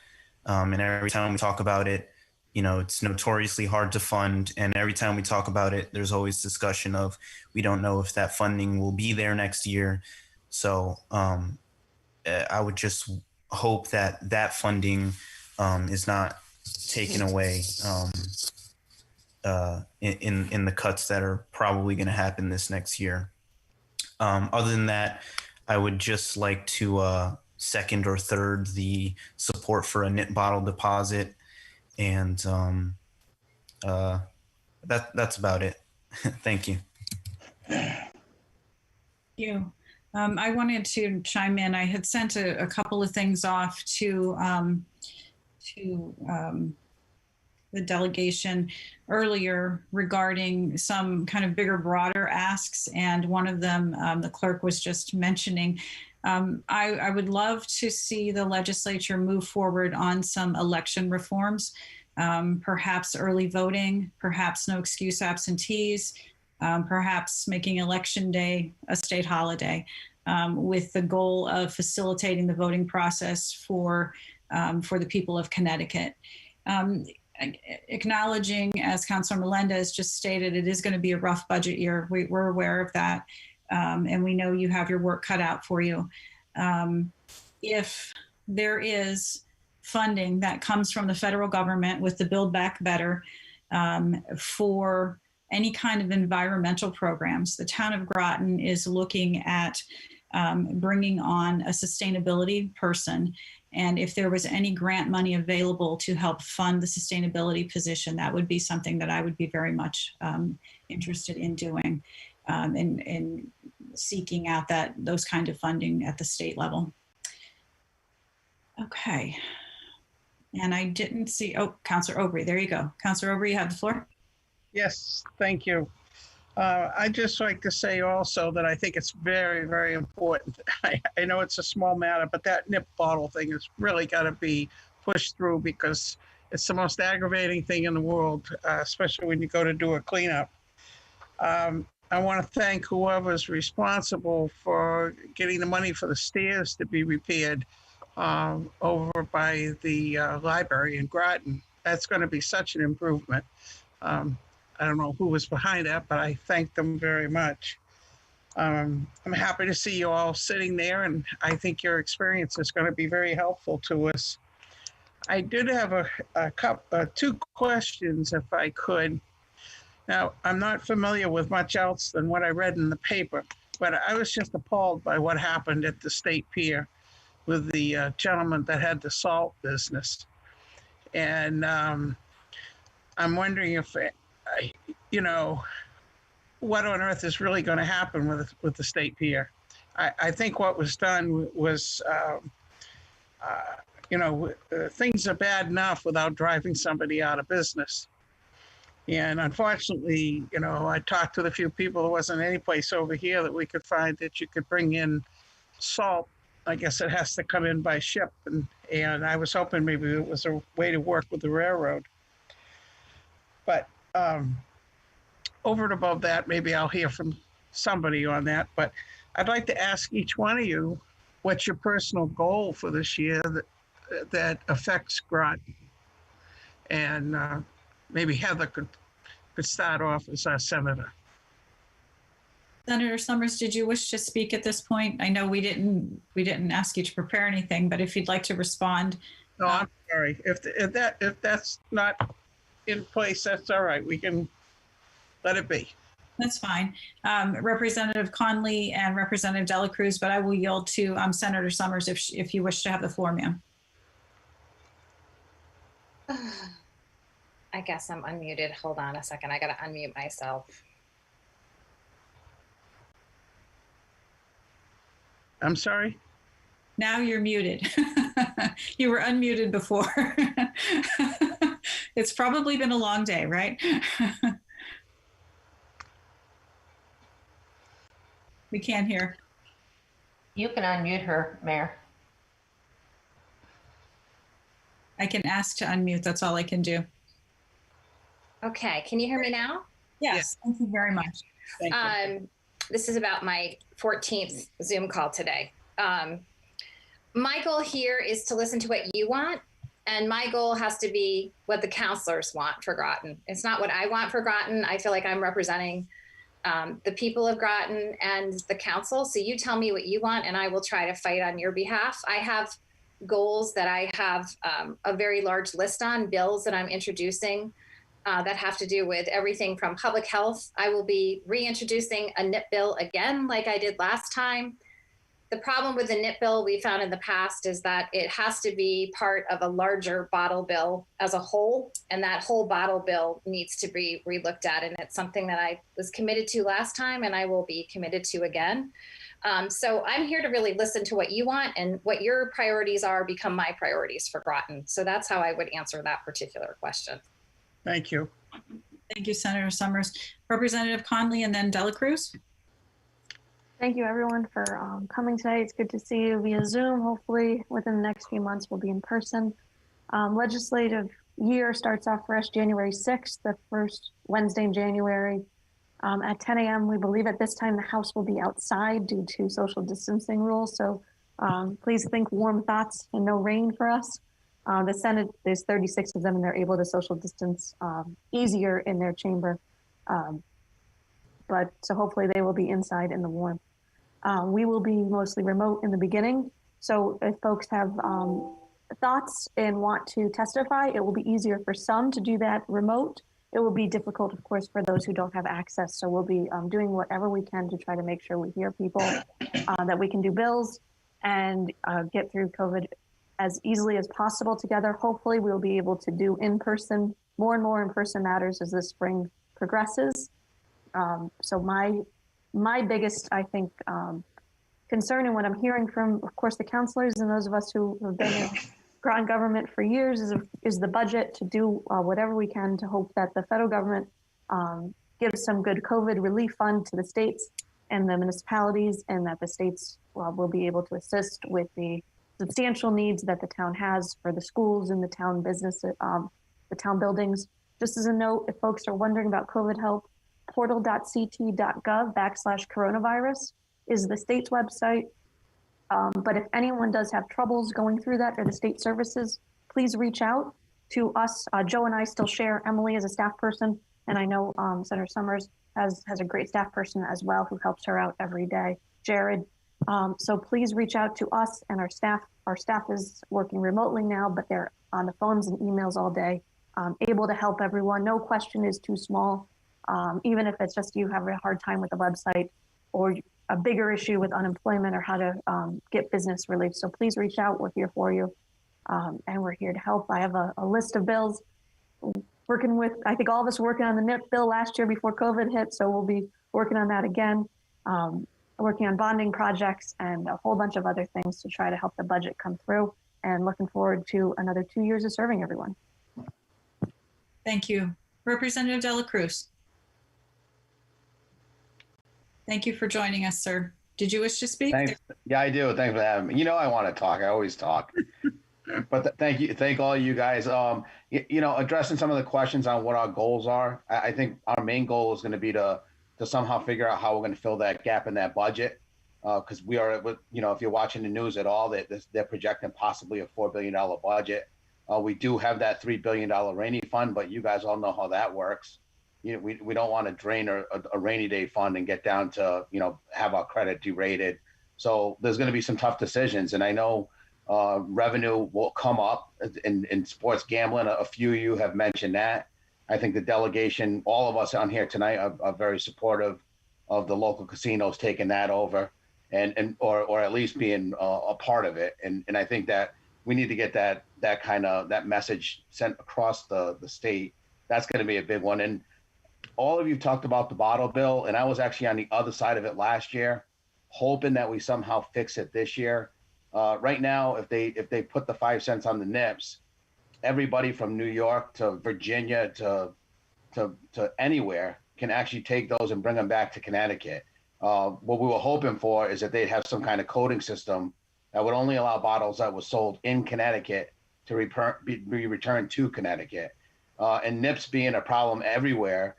And every time we talk about it, it's notoriously hard to fund. And every time we talk about it, there's always discussion of, we don't know if that funding will be there next year. So I would just hope that funding is not taken away in the cuts that are probably going to happen this next year. Other than that, I would just like to second or third the support for a nip bottle deposit, and that's about it. Thank you. Thank you. I wanted to chime in. I had sent a couple of things off to the delegation earlier regarding some kind of bigger, broader asks. And one of them, the clerk was just mentioning, I would love to see the legislature move forward on some election reforms, perhaps early voting, perhaps no excuse absentees, perhaps making Election Day a state holiday, with the goal of facilitating the voting process for the people of Connecticut. acknowledging, as Councilor Melendez just stated, it is going to be a rough budget year. We're aware of that. And we know you have your work cut out for you. If there is funding that comes from the federal government with the Build Back Better for any kind of environmental programs, the town of Groton is looking at bringing on a sustainability person. And if there was any grant money available to help fund the sustainability position, that would be something that I would be very much interested in doing and seeking out those kind of funding at the state level. Okay. And I didn't see, oh, Councilor Aubrey, there you go. Councilor Aubrey, you have the floor. Yes, thank you. I'd just like to say also that I think it's very, very important. I know it's a small matter, but that nip bottle thing has really got to be pushed through because it's the most aggravating thing in the world, especially when you go to do a cleanup. I want to thank whoever's responsible for getting the money for the stairs to be repaired over by the library in Groton. That's going to be such an improvement. I don't know who was behind that, but I thank them very much. I'm happy to see you all sitting there, and I think your experience is going to be very helpful to us. I did have two questions, if I could. Now, I'm not familiar with much else than what I read in the paper, but I was just appalled by what happened at the State Pier with the gentleman that had the salt business. And I'm wondering if, you know, what on earth is really going to happen with the State Pier. I think what was done was, you know, things are bad enough without driving somebody out of business. And unfortunately, you know, I talked to a few people. There wasn't any place over here that we could find that you could bring in salt. I guess it has to come in by ship. And I was hoping maybe it was a way to work with the railroad. But over and above that, maybe I'll hear from somebody on that. But I'd like to ask each one of you, what's your personal goal for this year that affects Groton? And maybe Heather could start off as our senator. Senator Summers, did you wish to speak at this point? I know we didn't ask you to prepare anything, but if you'd like to respond. No, I'm sorry. If that's not in place, that's all right. We can let it be. That's fine. Representative Conley and Representative Dela Cruz, but I will yield to Senator Summers if you wish to have the floor, ma'am. I guess I'm unmuted. Hold on a second. I got to unmute myself. I'm sorry? Now you're muted. You were unmuted before. It's probably been a long day, right? We can't hear. You can unmute her, Mayor. I can ask to unmute. That's all I can do. Okay, can you hear me now? Yes, thank you very much. Thank you. This is about my 14th Zoom call today. My goal here is to listen to what you want, and my goal has to be what the counselors want for Groton. It's not what I want for Groton. I feel like I'm representing the people of Groton and the council. So you tell me what you want, and I will try to fight on your behalf. I have goals that I have a very large list on, bills that I'm introducing that have to do with everything from public health. I will be reintroducing a NIP bill again, like I did last time. The problem with the NIP bill we found in the past is that it has to be part of a larger bottle bill as a whole, and that whole bottle bill needs to be relooked at. And it's something that I was committed to last time, and I will be committed to again. So I'm here to really listen to what you want, and what your priorities are become my priorities for Groton. So that's how I would answer that particular question. Thank you. Thank you, Senator Summers. Representative Conley and then Dela Cruz. Thank you, everyone, for coming today. It's good to see you via Zoom. Hopefully, within the next few months, we'll be in person. Legislative year starts off for us January 6th, the first Wednesday in January. At 10 a.m., we believe at this time the House will be outside due to social distancing rules. So please think warm thoughts and no rain for us. The Senate, there's 36 of them, and they're able to social distance easier in their chamber. But so hopefully they will be inside in the warmth. We will be mostly remote in the beginning. So if folks have thoughts and want to testify, it will be easier for some to do that remote. It will be difficult, of course, for those who don't have access. So we'll be doing whatever we can to try to make sure we hear people, that we can do bills and get through COVID as easily as possible together. Hopefully we'll be able to do in-person, more and more in-person matters as the spring progresses. So my biggest, I think, concern and what I'm hearing from, of course, the counselors and those of us who have been in Groton government for years is the budget to do whatever we can to hope that the federal government gives some good COVID relief fund to the states and the municipalities, and that the states will be able to assist with the substantial needs that the town has for the schools and the town business, the town buildings. Just as a note, if folks are wondering about COVID help, portal.ct.gov/coronavirus is the state's website. But if anyone does have troubles going through that or the state services, please reach out to us. Joe and I still share. Emily is a staff person, and I know Senator Summers has a great staff person as well who helps her out every day, Jared. So please reach out to us and our staff. Our staff is working remotely now, but they're on the phones and emails all day, able to help everyone. No question is too small. Even if it's just you have a hard time with the website or a bigger issue with unemployment or how to get business relief. So please reach out. We're here for you. And we're here to help. I have a list of bills working with, I think all of us were working on the NIP bill last year before COVID hit. So we'll be working on that again, working on bonding projects and a whole bunch of other things to try to help the budget come through, and looking forward to another 2 years of serving everyone. Thank you. Representative Dela Cruz. Thank you for joining us, sir. Did you wish to speak? Thanks. Yeah, I do. Thanks for having me. You know, I want to talk. I always talk. But thank you. Thank all you guys. Addressing some of the questions on what our goals are. I think our main goal is going to be to somehow figure out how we're going to fill that gap in that budget. Because we are, if you're watching the news at all, they're projecting possibly a $4 billion budget. We do have that $3 billion rainy fund, but you guys all know how that works. We don't want to drain a rainy day fund and get down to, have our credit derated. So there's going to be some tough decisions. And I know revenue will come up in sports gambling. A few of you have mentioned that. I think the delegation, all of us on here tonight are very supportive of the local casinos taking that over or at least being a part of it. And I think that we need to get that message sent across the state. That's going to be a big one. And all of you talked about the bottle bill, and I was actually on the other side of it last year, hoping that we somehow fix it this year. Right now, if they put the 5 cents on the nips, everybody from New York to Virginia to anywhere can actually take those and bring them back to Connecticut. What we were hoping for is that they'd have some kind of coding system that would only allow bottles that were sold in Connecticut to be returned to Connecticut. And nips being a problem everywhere,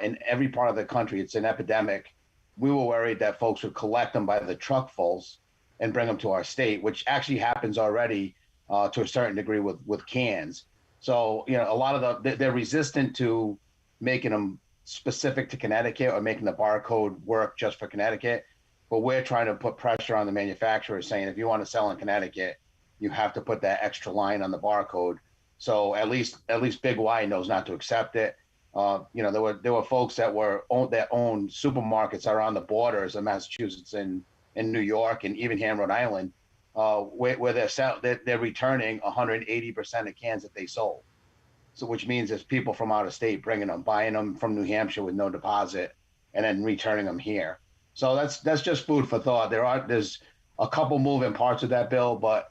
in every part of the country, it's an epidemic. We were worried that folks would collect them by the truckfuls and bring them to our state, which actually happens already to a certain degree with cans. So, a lot of they're resistant to making them specific to Connecticut or making the barcode work just for Connecticut. But we're trying to put pressure on the manufacturers, saying if you want to sell in Connecticut, you have to put that extra line on the barcode. So at least Big Y knows not to accept it. There were folks that own supermarkets that are on the borders of Massachusetts and New York and even here in Rhode Island, where they're returning 180% of cans that they sold. So which means there's people from out of state bringing them, buying them from New Hampshire with no deposit, and then returning them here. So that's just food for thought. There's a couple moving parts of that bill, but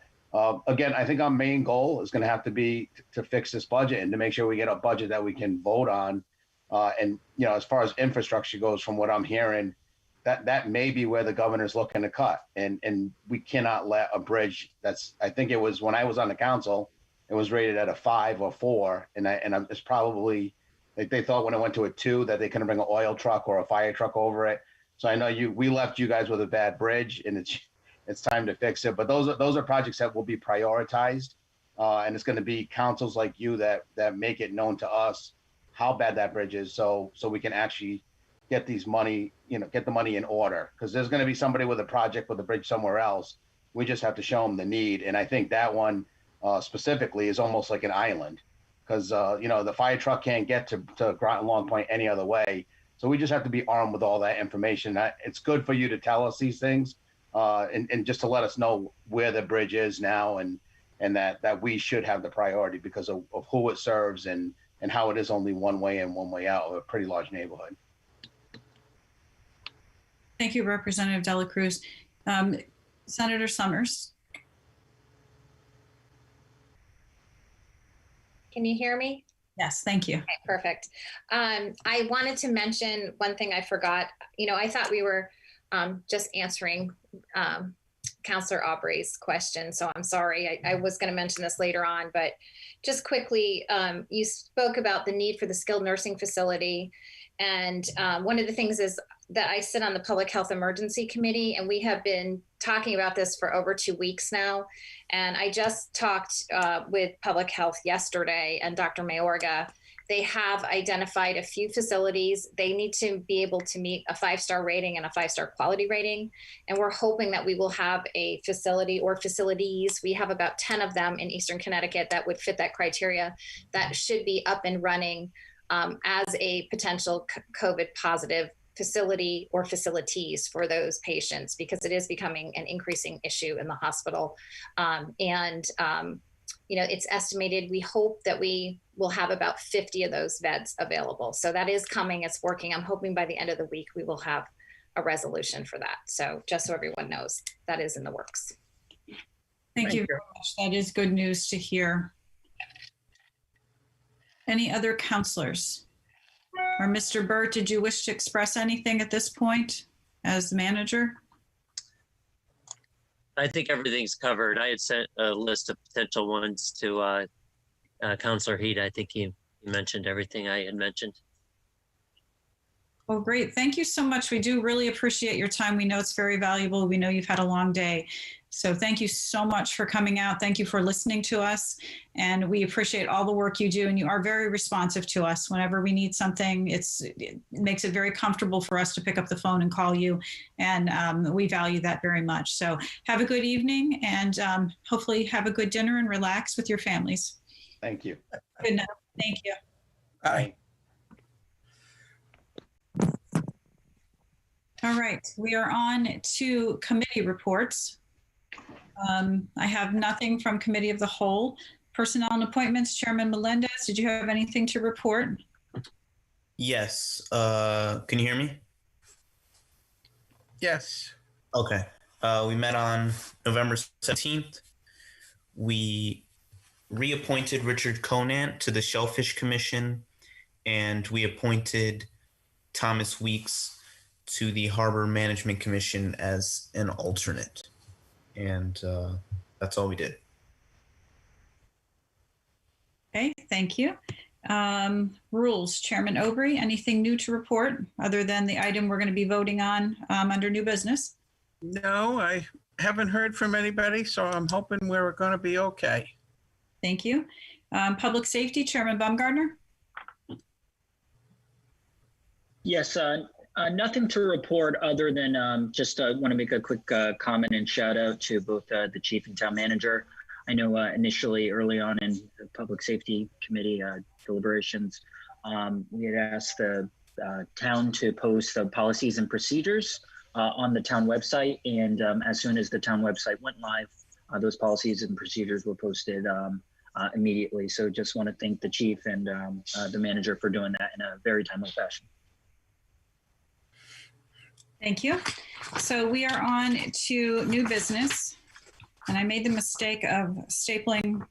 again, I think our main goal is going to have to be to fix this budget and to make sure we get a budget that we can vote on. And as far as infrastructure goes, from what I'm hearing, that may be where the governor's looking to cut. And we cannot let a bridge I think it was when I was on the council, it was rated at a 5 or 4, and it's probably like they thought when it went to a 2 that they couldn't bring an oil truck or a fire truck over it. So I know we left you guys with a bad bridge, and it's time to fix it. But those are projects that will be prioritized And it's going to be councils like you that make it known to us how bad that bridge is, so we can actually get these money, get the money in order. Because there's going to be somebody with a project with a bridge somewhere else. We just have to show them the need. And I think that one specifically is almost like an island, because the fire truck can't get to Groton Long Point any other way. So we just have to be armed with all that information. It's good for you to tell us these things, and just to let us know where the bridge is now, and that we should have the priority because of who it serves and how it is only one way in, one way out of a pretty large neighborhood. Thank you, Representative Dela Cruz. Senator Summers. Can you hear me? Yes, thank you. Okay, perfect. I wanted to mention one thing I forgot. I thought we were just answering Councillor Aubrey's question, so I'm sorry. I was going to mention this later on, but just quickly, you spoke about the need for the skilled nursing facility. And one of the things is that I sit on the Public Health Emergency Committee, and we have been talking about this for over 2 weeks now. And I just talked with Public Health yesterday and Dr. Mayorga. They have identified a few facilities. They need to be able to meet a 5-star rating and a 5-star quality rating. And we're hoping that we will have a facility or facilities. We have about 10 of them in Eastern Connecticut that would fit that criteria, that should be up and running as a potential COVID positive facility or facilities for those patients, because it is becoming an increasing issue in the hospital. It's estimated, we hope that we will have about 50 of those beds available. So that is coming, it's working. I'm hoping by the end of the week, we will have a resolution for that. So just so everyone knows, that is in the works. Thank you very much. That is good news to hear. Any other counselors? Or Mr. Burt, did you wish to express anything at this point as manager? I think everything's covered. I had sent a list of potential ones to Councilor Heed. I think he mentioned everything I had mentioned. Well, great. Thank you so much. We do really appreciate your time. We know it's very valuable. We know you've had a long day. So thank you so much for coming out. Thank you for listening to us. And we appreciate all the work you do. And you are very responsive to us. Whenever we need something, it makes it very comfortable for us to pick up the phone and call you. And we value that very much. So have a good evening, and hopefully have a good dinner and relax with your families. Thank you. Good night. Thank you. Bye. All right, we are on to committee reports. I have nothing from Committee of the Whole. Personnel and Appointments, Chairman Melendez, did you have anything to report? Yes. Can you hear me? Yes. Okay. We met on November 17th. We reappointed Richard Conant to the Shellfish Commission, and we appointed Thomas Weeks to the Harbor Management Commission as an alternate. And that's all we did. Okay, thank you. Rules, Chairman Aubrey, anything new to report other than the item we're going to be voting on under new business? No, I haven't heard from anybody, so I'm hoping we're going to be okay. Thank you. Public Safety, Chairman Baumgartner. Yes, nothing to report other than just want to make a quick comment and shout out to both the chief and town manager. I know initially early on in the Public Safety Committee deliberations, we had asked the town to post the policies and procedures on the town website. And as soon as the town website went live, those policies and procedures were posted immediately. So just want to thank the chief and the manager for doing that in a very timely fashion. Thank you. So we are on to new business, and I made the mistake of stapling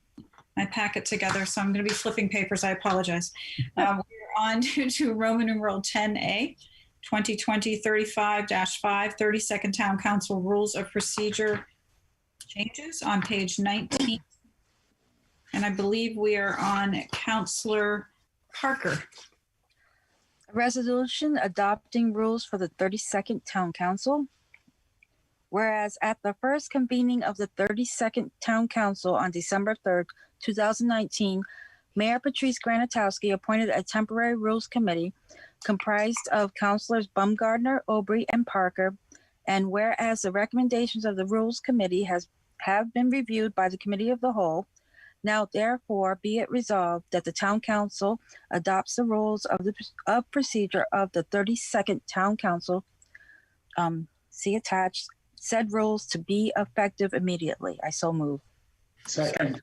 my packet together, so I'm going to be flipping papers. I apologize. We're on to Roman numeral 10A, 2020-35-5, 32nd Town Council Rules of Procedure changes on page 19. And I believe we are on Councillor Parker. A resolution adopting rules for the 32nd Town Council. Whereas at the first convening of the 32nd Town Council on December 3rd, 2019, Mayor Patrice Granatowski appointed a temporary Rules Committee comprised of Councilors Baumgardner, Aubrey, and Parker. And whereas the recommendations of the Rules Committee have been reviewed by the Committee of the Whole, now therefore be it resolved that the Town Council adopts the rules of procedure of the 32nd Town Council, see attached, said rules to be effective immediately. I so move. Second.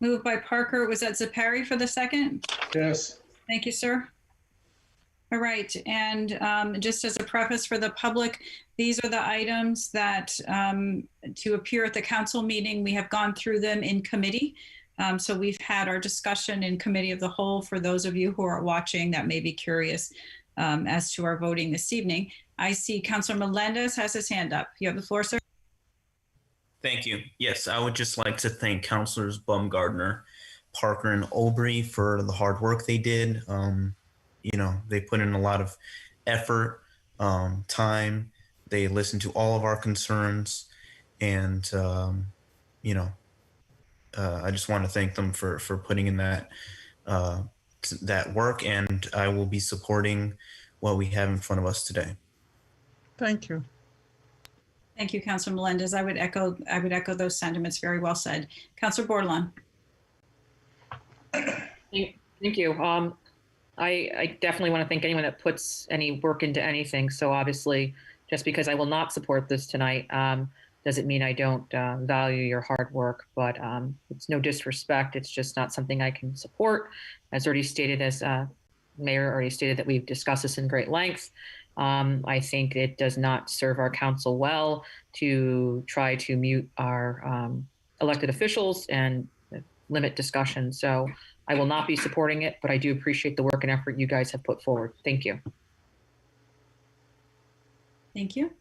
Moved by Parker. Was that Zepari for the second? Yes. Thank you, sir. All right, and just as a preface for the public, these are the items that to appear at the council meeting, we have gone through them in committee. So we've had our discussion in committee of the whole for those of you who are watching that may be curious as to our voting this evening. I see Councilor Melendez has his hand up. You have the floor, sir. Thank you. Yes, I would just like to thank Councilors Baumgardner, Parker, and Aubrey for the hard work they did. You know, they put in a lot of effort, time. They listened to all of our concerns, and you know, I just want to thank them for putting in that that work, and I will be supporting what we have in front of us today. Thank you. Thank you, Councilor Melendez. I would echo those sentiments. Very well said. Councilor Bordelon. Thank you. I definitely want to thank anyone that puts any work into anything. So obviously, just because I will not support this tonight doesn't mean I don't value your hard work, but it's no disrespect. It's just not something I can support. As already stated, as Mayor already stated, that we've discussed this in great length. I think it does not serve our council well to try to mute our elected officials and limit discussion. So I will not be supporting it, but I do appreciate the work and effort you guys have put forward. Thank you. Thank you.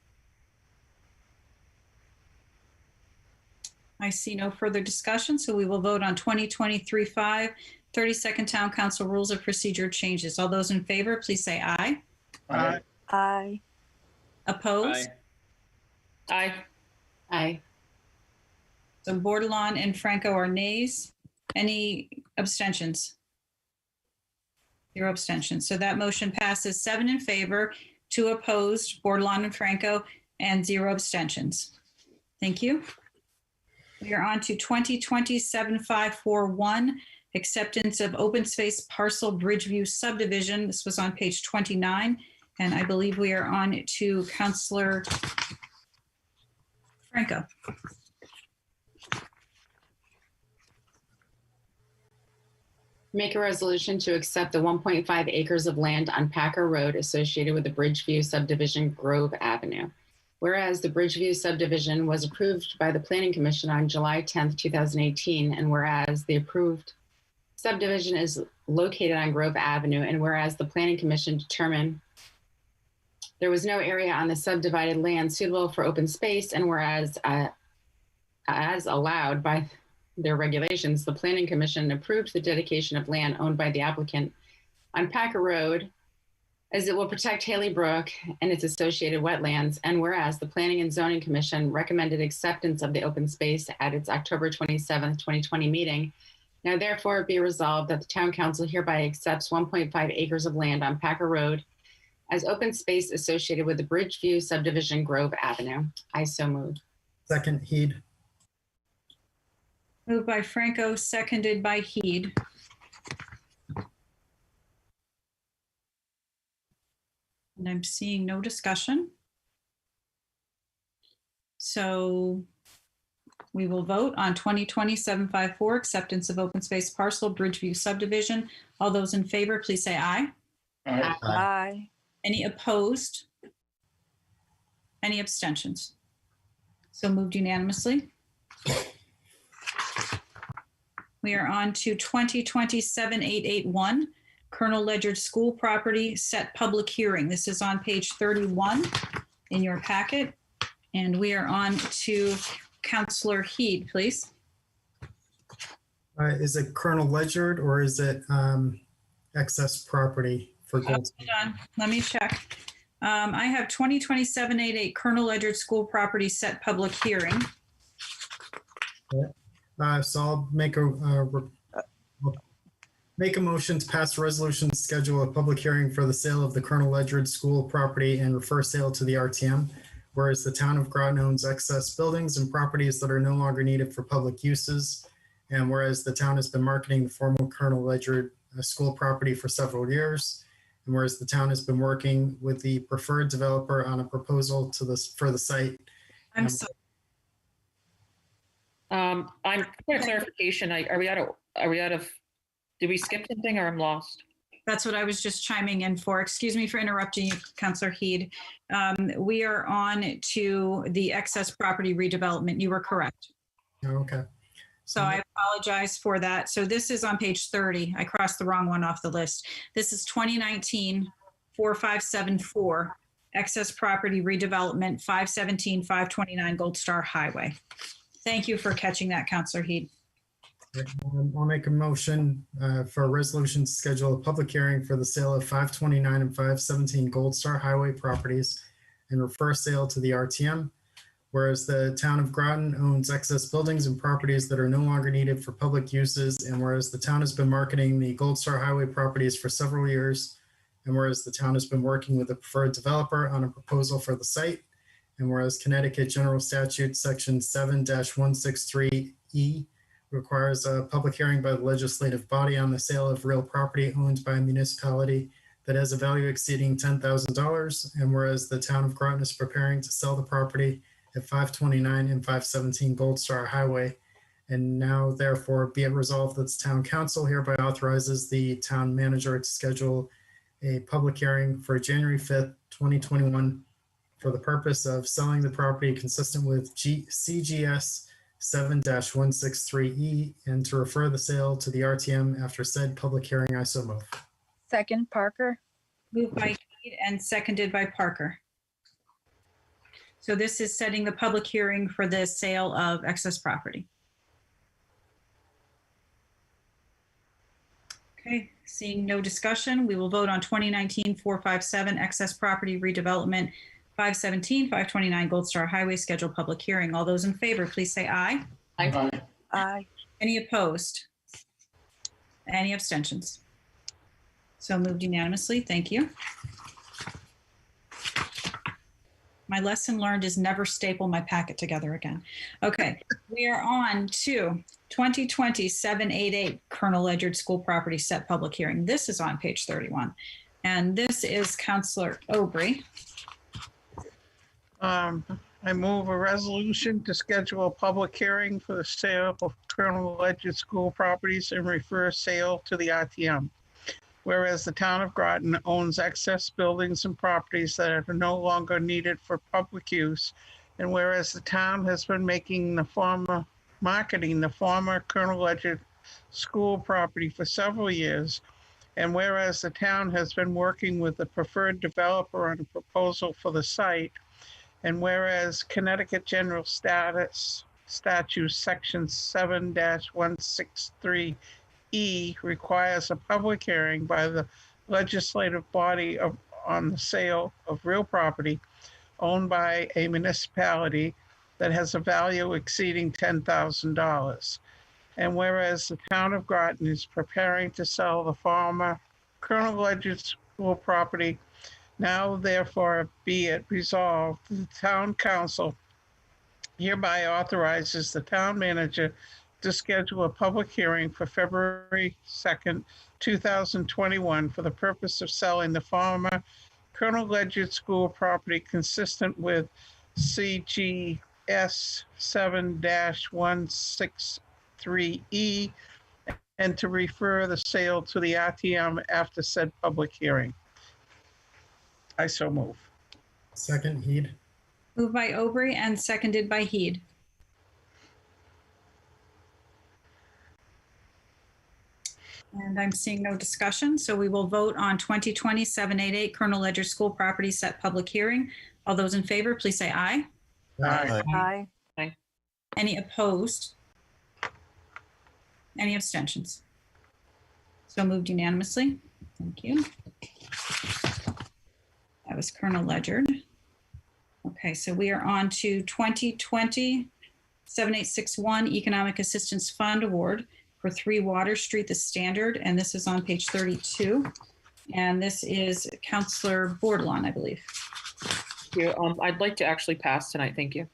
I see no further discussion, so we will vote on 2023-5, 32nd Town Council Rules of Procedure changes. All those in favor, please say aye. Aye. Aye. Opposed? Aye. Aye. So Bordelon and Franco are nays. Any abstentions? 0 abstentions. So that motion passes 7 in favor, 2 opposed, Bordelon and Franco, and 0 abstentions. Thank you. We are on to 2020-7541, acceptance of open space parcel Bridgeview subdivision. This was on page 29, and I believe we are on to Councilor Franco. Make a resolution to accept the 1.5 acres of land on Packer Road associated with the Bridgeview subdivision Grove Avenue. Whereas the Bridgeview subdivision was approved by the Planning Commission on July 10th, 2018, and whereas the approved subdivision is located on Grove Avenue, and whereas the Planning Commission determined there was no area on the subdivided land suitable for open space, and whereas as allowed by their regulations, the Planning Commission approved the dedication of land owned by the applicant on Packer Road, as it will protect Haley Brook and its associated wetlands. And whereas the Planning and Zoning Commission recommended acceptance of the open space at its October 27th, 2020 meeting, now therefore be resolved that the Town Council hereby accepts 1.5 acres of land on Packer Road as open space associated with the Bridgeview subdivision Grove Avenue. I so move. Second, Heed. Moved by Franco, seconded by Heed. And I'm seeing no discussion. So we will vote on 2020-754, acceptance of open space parcel Bridgeview subdivision. All those in favor, please say aye. Aye. Aye. Any opposed? Any abstentions? So moved unanimously. We are on to 2020-7881, Colonel Ledyard School Property Set Public Hearing. This is on page 31 in your packet. And we are on to Councilor Heed, please. Is it Colonel Ledyard or is it excess property for Gold? Hold on, let me check. I have 2020-788 Colonel Ledyard School property set public hearing. So I'll make a motion to pass a resolution to schedule a public hearing for the sale of the Colonel Ledyard School property and refer sale to the RTM. Whereas the town of Groton owns excess buildings and properties that are no longer needed for public uses. And whereas the town has been marketing the former Colonel Ledyard School property for several years. And whereas the town has been working with the preferred developer on a proposal for the site. I'm sorry. I'm for clarification. Are we out of, did we skip something or I'm lost? That's what I was just chiming in for. Excuse me for interrupting you, Councillor Heed. We are on to the excess property redevelopment. You were correct. Okay. So I apologize for that. So this is on page 30. I crossed the wrong one off the list. This is 2019-4574, excess property redevelopment, 517-529 Gold Star Highway. Thank you for catching that, Councillor Heed. I'll make a motion for a resolution to schedule a public hearing for the sale of 529 and 517 Gold Star Highway properties and refer sale to the RTM. Whereas the town of Groton owns excess buildings and properties that are no longer needed for public uses, and whereas the town has been marketing the Gold Star Highway properties for several years, and whereas the town has been working with a preferred developer on a proposal for the site, and whereas Connecticut General Statute Section 7-163E requires a public hearing by the legislative body on the sale of real property owned by a municipality that has a value exceeding $10,000, and whereas the town of Groton is preparing to sell the property at 529 and 517 Gold Star Highway. And now therefore be it resolved that the town council hereby authorizes the town manager to schedule a public hearing for January 5th, 2021 for the purpose of selling the property consistent with CGS 7-163E and to refer the sale to the RTM after said public hearing. I so move. Second, Parker. Moved by Heed and seconded by Parker. So this is setting the public hearing for the sale of excess property. Okay, seeing no discussion, we will vote on 2019-457 excess property redevelopment, 517-529 Gold Star Highway scheduled public hearing. All those in favor, please say aye. Aye. Aye. Any opposed? Any abstentions? So moved unanimously. Thank you. My lesson learned is never staple my packet together again. Okay, we are on to 2020-788 Colonel Ledyard School property set public hearing. This is on page 31. And this is Councillor Aubry. I move a resolution to schedule a public hearing for the sale of Colonel Ledyard School properties and refer sale to the RTM. Whereas the town of Groton owns excess buildings and properties that are no longer needed for public use, and whereas the town has been marketing the former Colonel Ledyard School property for several years, and whereas the town has been working with the preferred developer on a proposal for the site, and whereas Connecticut General Statute Section 7-163E requires a public hearing by the legislative body on the sale of real property owned by a municipality that has a value exceeding $10,000. And whereas the town of Groton is preparing to sell the former Colonel Ledyard School property, now therefore be it resolved, the town council hereby authorizes the town manager to schedule a public hearing for February 2nd, 2021 for the purpose of selling the former Colonel Ledyard School property consistent with CGS 7-163E and to refer the sale to the RTM after said public hearing. I so move. Second, Heed. Moved by Aubry and seconded by Heed. And I'm seeing no discussion, so we will vote on 2020-788 Colonel Ledyard School property set public hearing. All those in favor, please say aye. Aye. Aye. Any opposed? Any abstentions? So moved unanimously. Thank you. That was Colonel Ledyard. Okay, so we are on to 2020-7861 Economic Assistance Fund Award for 3 Water Street, the standard, and this is on page 32. And this is Councillor Bordelon, I believe. Thank you. I'd like to actually pass tonight. Thank you.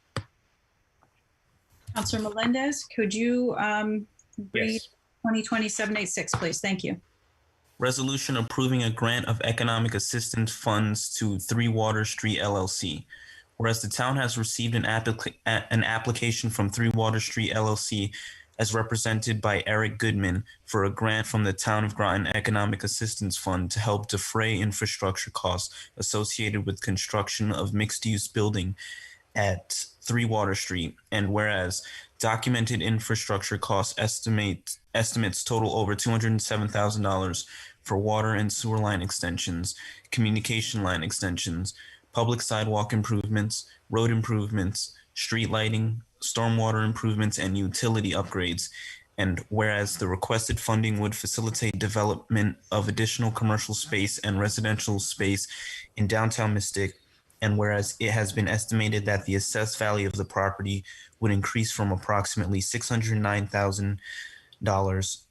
Councillor Melendez, could you read Yes. 2020-786, please? Thank you. Resolution approving a grant of economic assistance funds to 3 Water Street LLC. Whereas the town has received an application from 3 Water Street LLC as represented by Eric Goodman for a grant from the Town of Groton Economic Assistance Fund to help defray infrastructure costs associated with construction of mixed-use building at 3 Water Street. And whereas documented infrastructure cost estimates total over $207,000 for water and sewer line extensions, communication line extensions, public sidewalk improvements, road improvements, street lighting, stormwater improvements, and utility upgrades. And whereas the requested funding would facilitate development of additional commercial space and residential space in downtown Mystic, and whereas it has been estimated that the assessed value of the property would increase from approximately $609,000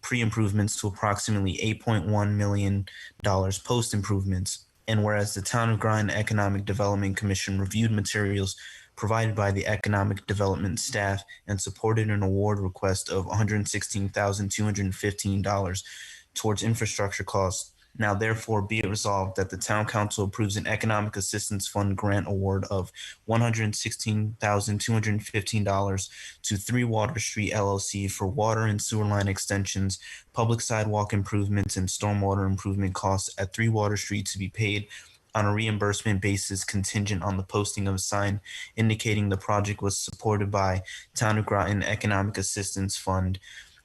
pre-improvements to approximately $8.1 million post-improvements. And whereas the Town of Groton Economic Development Commission reviewed materials provided by the Economic Development staff and supported an award request of $116,215 towards infrastructure costs. Now therefore be it resolved that the Town Council approves an Economic Assistance Fund grant award of $116,215 to 3 Water Street LLC for water and sewer line extensions, public sidewalk improvements, and stormwater improvement costs at 3 Water Street to be paid on a reimbursement basis contingent on the posting of a sign indicating the project was supported by Town of Groton Economic Assistance Fund,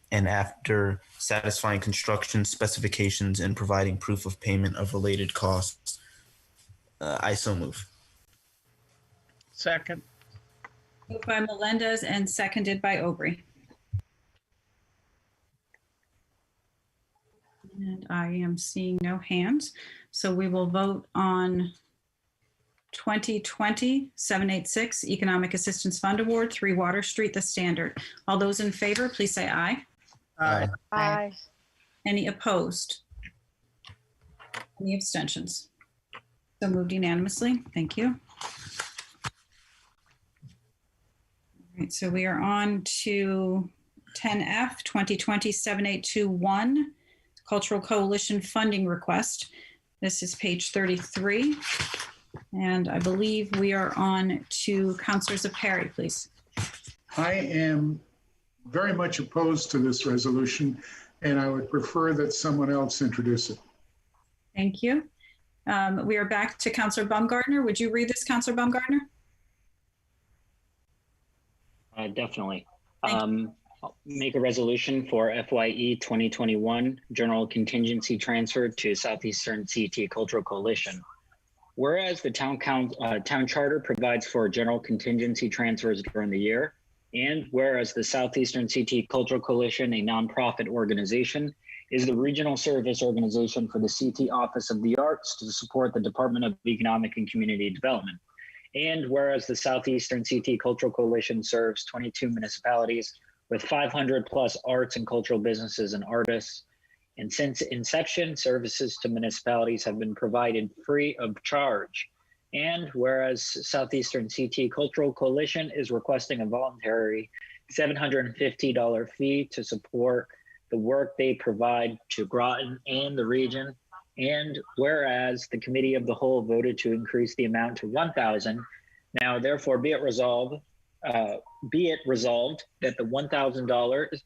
and after satisfying construction specifications and providing proof of payment of related costs. I so move. Second. Moved by Melendez and seconded by Aubrey. And I am seeing no hands. So we will vote on 2020-786 Economic Assistance Fund Award, 3 Water Street, the standard. All those in favor, please say aye. Aye. Aye. Any opposed? Any abstentions? So moved unanimously. Thank you. All right, so we are on to 10F, 2020-7821, Cultural Coalition Funding Request. This is page 33. And I believe we are on to Councilor Zepari, please. I am very much opposed to this resolution, and I would prefer that someone else introduce it. Thank you. We are back to Councilor Baumgartner. Would you read this, Councilor Baumgartner? Definitely. I'll make a resolution for FYE 2021 General Contingency Transfer to Southeastern CT Cultural Coalition. Whereas the town charter provides for general contingency transfers during the year, and whereas the Southeastern CT Cultural Coalition, a nonprofit organization, is the regional service organization for the CT Office of the Arts to support the Department of Economic and Community Development. And whereas the Southeastern CT Cultural Coalition serves 22 municipalities with 500 plus arts and cultural businesses and artists. And since inception, services to municipalities have been provided free of charge. And whereas Southeastern CT Cultural Coalition is requesting a voluntary $750 fee to support the work they provide to Groton and the region. And whereas the Committee of the Whole voted to increase the amount to $1,000, now therefore be it resolved that the $1,000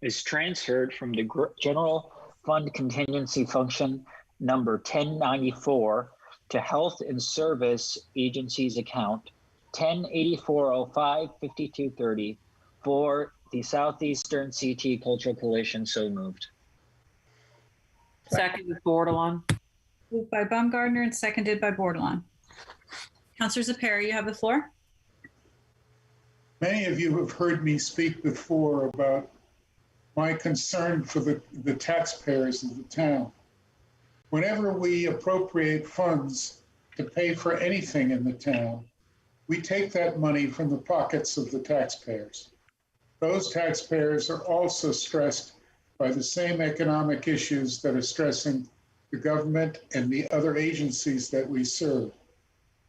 is transferred from the General Fund Contingency Function number 1094 to Health and Service Agency's account 1084055230 for the Southeastern CT Cultural Coalition. So moved. Second with Bordelon. Moved by Baumgartner and seconded by Bordelon. Councilor Zepari, you have the floor. Many of you have heard me speak before about my concern for the taxpayers of the town. Whenever we appropriate funds to pay for anything in the town, we take that money from the pockets of the taxpayers. Those taxpayers are also stressed by the same economic issues that are stressing the government and the other agencies that we serve.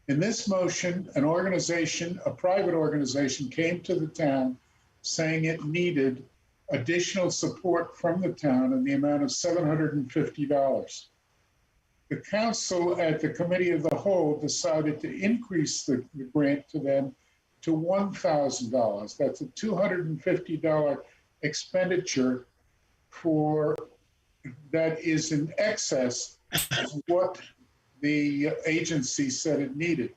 In this motion, an organization, a private organization, came to the town saying it needed additional support from the town in the amount of $750. The council at the committee of the whole decided to increase the grant to them to $1,000. That's a $250 expenditure for that is in excess of what the agency said it needed.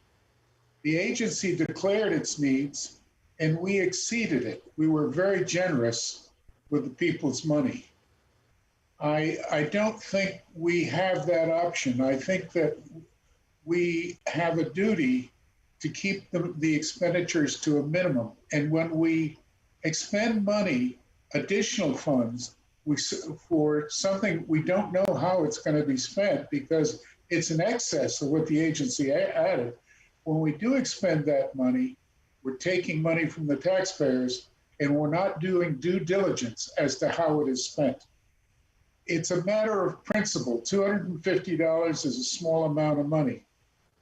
The agency declared its needs and we exceeded it. We were very generous with the people's money. I don't think we have that option. I think that we have a duty to keep the expenditures to a minimum. And when we expend money, additional funds, for something we don't know how it's going to be spent because it's in excess of what the agency added. When we do expend that money, we're taking money from the taxpayers and we're not doing due diligence as to how it is spent. It's a matter of principle. $250 is a small amount of money.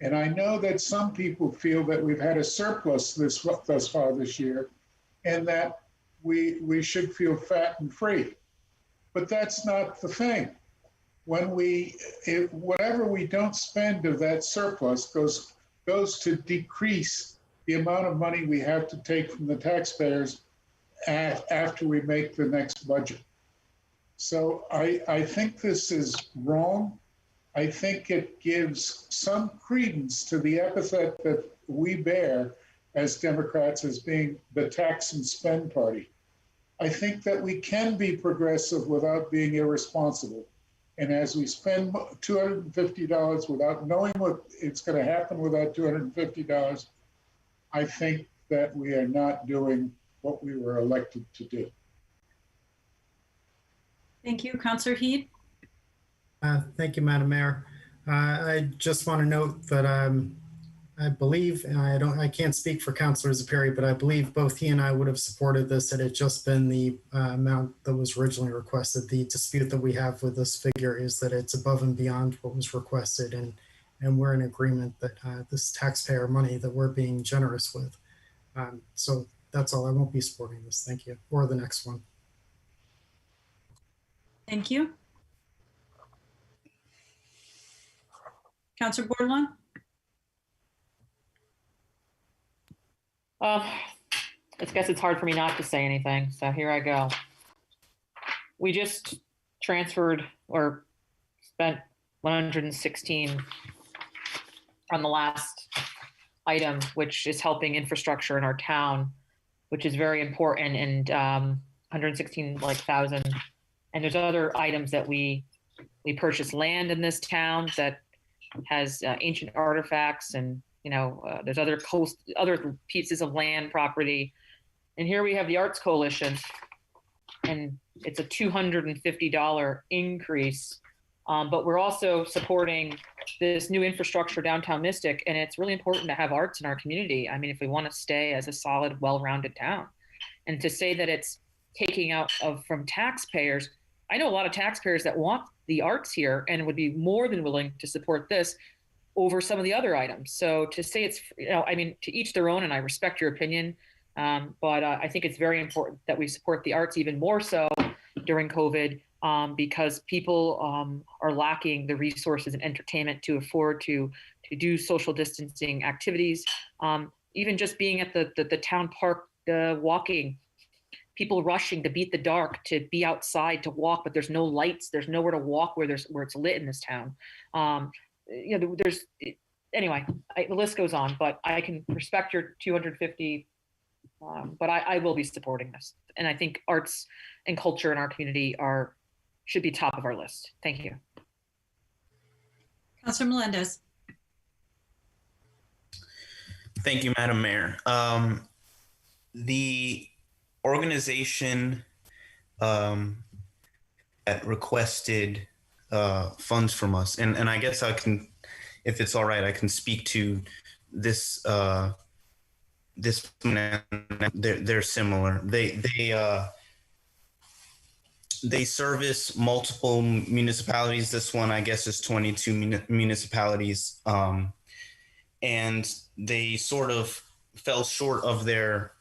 And I know that some people feel that we've had a surplus thus far this year and that we should feel fat and free. But that's not the thing. When whatever we don't spend of that surplus goes to decrease the amount of money we have to take from the taxpayers after we make the next budget. So I think this is wrong. I think it gives some credence to the epithet that we bear as Democrats as being the tax and spend party. I think that we can be progressive without being irresponsible. And as we spend $250 without knowing what it's going to happen with that $250, I think that we are not doing what we were elected to do. Thank you. Councillor Heed. Thank you, Madam Mayor. I just want to note that I believe, and I can't speak for Councillor Zapiri, but I believe both he and I would have supported this had it just been the amount that was originally requested. The dispute that we have with this figure is that it's above and beyond what was requested, and we're in agreement that this taxpayer money that we're being generous with. So that's all. I won't be supporting this. Thank you. Or the next one. Thank you. Councillor Bordelon. I guess it's hard for me not to say anything, so here I go. We just transferred or spent 116 on the last item, which is helping infrastructure in our town, which is very important, and 116,000. And there's other items that we purchased land in this town that has ancient artifacts, and there's other pieces of land property. And here we have the Arts Coalition, and it's a $250 increase. But we're also supporting this new infrastructure downtown Mystic, and it's really important to have arts in our community. I mean, if we want to stay as a solid, well-rounded town. And to say that it's taking out from taxpayers, I know a lot of taxpayers that want the arts here and would be more than willing to support this over some of the other items. So to say it's, I mean, to each their own, and I respect your opinion, but I think it's very important that we support the arts even more so during COVID, because people are lacking the resources and entertainment to afford to do social distancing activities. Even just being at the town park, walking, people rushing to beat the dark, to be outside to walk, but there's no lights, there's nowhere to walk where it's lit in this town. Anyway, the list goes on, but I can respect your 250, but I will be supporting this. And I think arts and culture in our community should be top of our list. Thank you. Councilor Melendez. Thank you, Madam Mayor. The organization that requested funds from us, and I guess I can, if it's all right, I can speak to this. They're similar. They service multiple municipalities. This one, I guess, is 22 municipalities, and they sort of fell short of their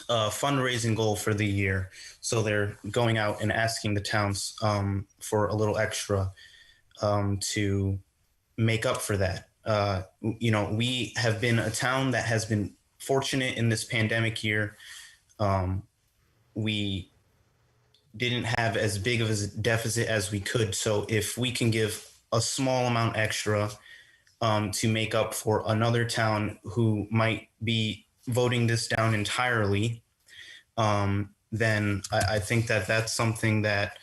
fundraising goal for the year. So they're going out and asking the towns for a little extra to make up for that. We have been a town that has been fortunate in this pandemic year. We didn't have as big of a deficit as we could. So if we can give a small amount extra to make up for another town who might be voting this down entirely, then I think that that's something that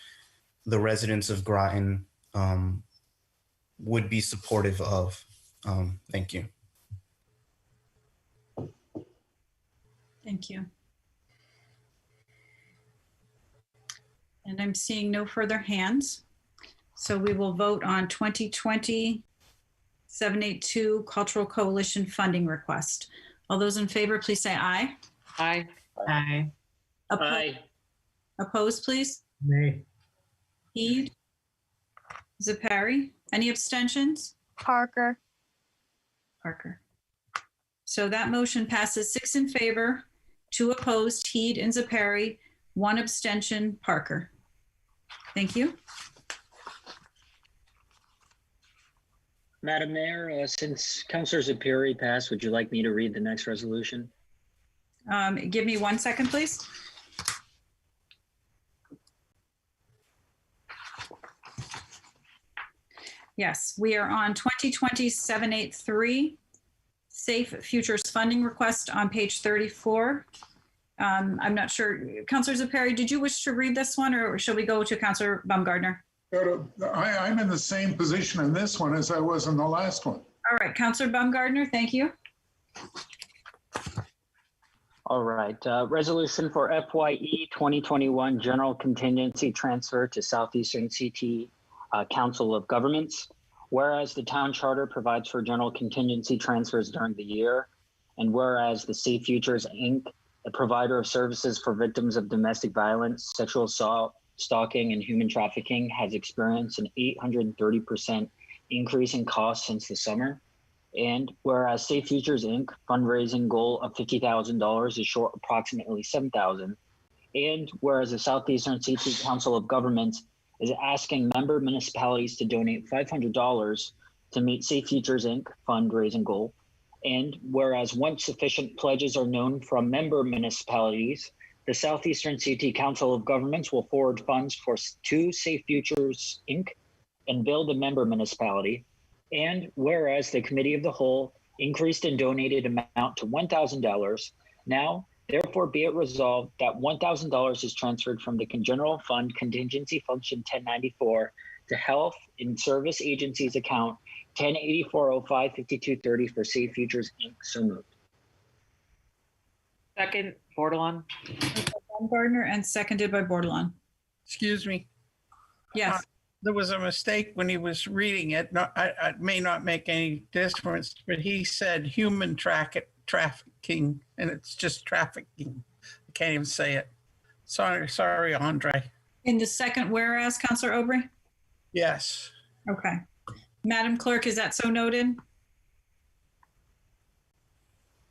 the residents of Groton would be supportive of. Thank you. Thank you. And I'm seeing no further hands. So we will vote on 2020-782 Cultural Coalition funding request. All those in favor, please say aye. Aye. Aye. Aye. Opposed, please. Nay. Heed. Zipari. Any abstentions? Parker. Parker. So that motion passes 6 in favor, 2 opposed, Heed and Zipari, 1 abstention, Parker. Thank you. Madam Mayor, since Councilor Zipari passed, would you like me to read the next resolution? Give me 1 second, please. Yes, we are on 2020-783 Safe Futures funding request on page 34. I'm not sure. Councilor Zipari, did you wish to read this one, or shall we go to Councilor Baumgardner? I'm in the same position in this one as I was in the last one. All right, Councilor Baumgardner, thank you. All right, resolution for FYE 2021 general contingency transfer to Southeastern CT Council of Governments. Whereas the town charter provides for general contingency transfers during the year, and whereas the Safe Futures Inc., a provider of services for victims of domestic violence, sexual assault, stalking, and human trafficking, has experienced an 830% increase in costs since the summer. And whereas Safe Futures Inc. fundraising goal of $50,000 is short approximately $7,000, and whereas the Southeastern CT Council of Governments is asking member municipalities to donate $500 to meet Safe Futures Inc. fundraising goal, and whereas once sufficient pledges are known from member municipalities, the Southeastern CT Council of Governments will forward funds to Safe Futures Inc. and build a member municipality. And whereas the Committee of the Whole increased and donated amount to $1,000, now therefore be it resolved that $1,000 is transferred from the General Fund Contingency Function 1094 to Health and Service Agencies account 1084055230 for Safe Futures Inc. So moved. Second, Bordelon. Baumgardner and seconded by Bordelon. Excuse me. Yes. There was a mistake when he was reading it. No, it may not make any difference, but he said human trafficking, and it's just trafficking. I can't even say it. Sorry, Andre. In the second whereas, Councilor Aubry? Yes. Okay. Madam Clerk, is that so noted?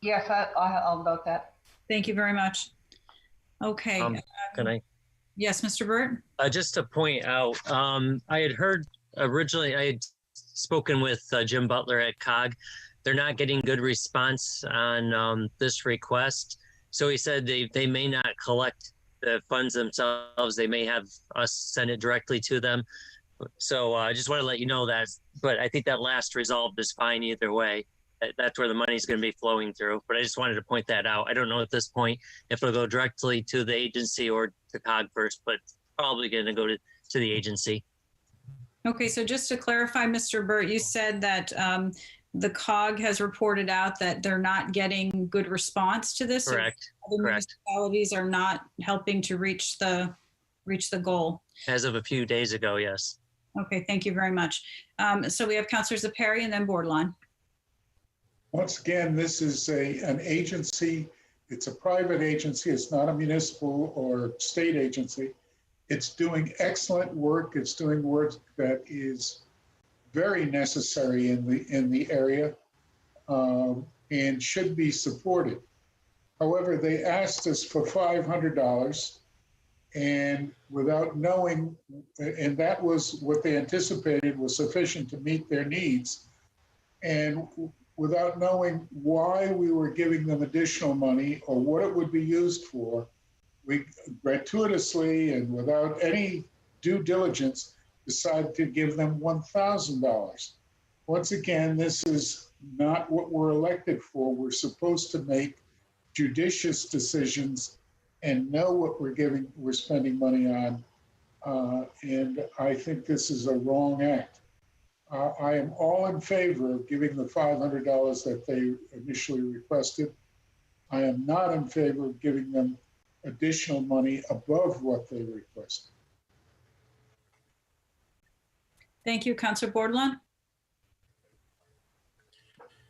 Yes, I'll note that. Thank you very much. Okay. Can I? Yes, Mr. Burt? Just to point out, I had heard originally, I had spoken with Jim Butler at COG. They're not getting good response on this request. So he said they may not collect the funds themselves. They may have us send it directly to them. So I just want to let you know that, but I think that last resolved is fine either way. That's where the money is going to be flowing through. But I just wanted to point that out. I don't know at this point if it'll go directly to the agency or to COG first, but probably going to go to the agency. Okay, so just to clarify, Mr. Burt, you said that the COG has reported out that they're not getting good response to this. Correct. Other municipalities are not helping to reach the goal. As of a few days ago, yes. Okay, thank you very much. So we have Councilor Perry and then Bordelon. Once again, this is an agency. It's a private agency. It's not a municipal or state agency. It's doing excellent work. It's doing work that is very necessary in the area and should be supported. However, they asked us for $500, and without knowing, and that was what they anticipated was sufficient to meet their needs. And without knowing why we were giving them additional money or what it would be used for, we gratuitously and without any due diligence decided to give them $1,000. Once again, this is not what we're elected for. We're supposed to make judicious decisions and know what we're spending money on. And I think this is a wrong act. I am all in favor of giving the $500 that they initially requested. I am not in favor of giving them additional money above what they requested. Thank you, Councilor Bordelon.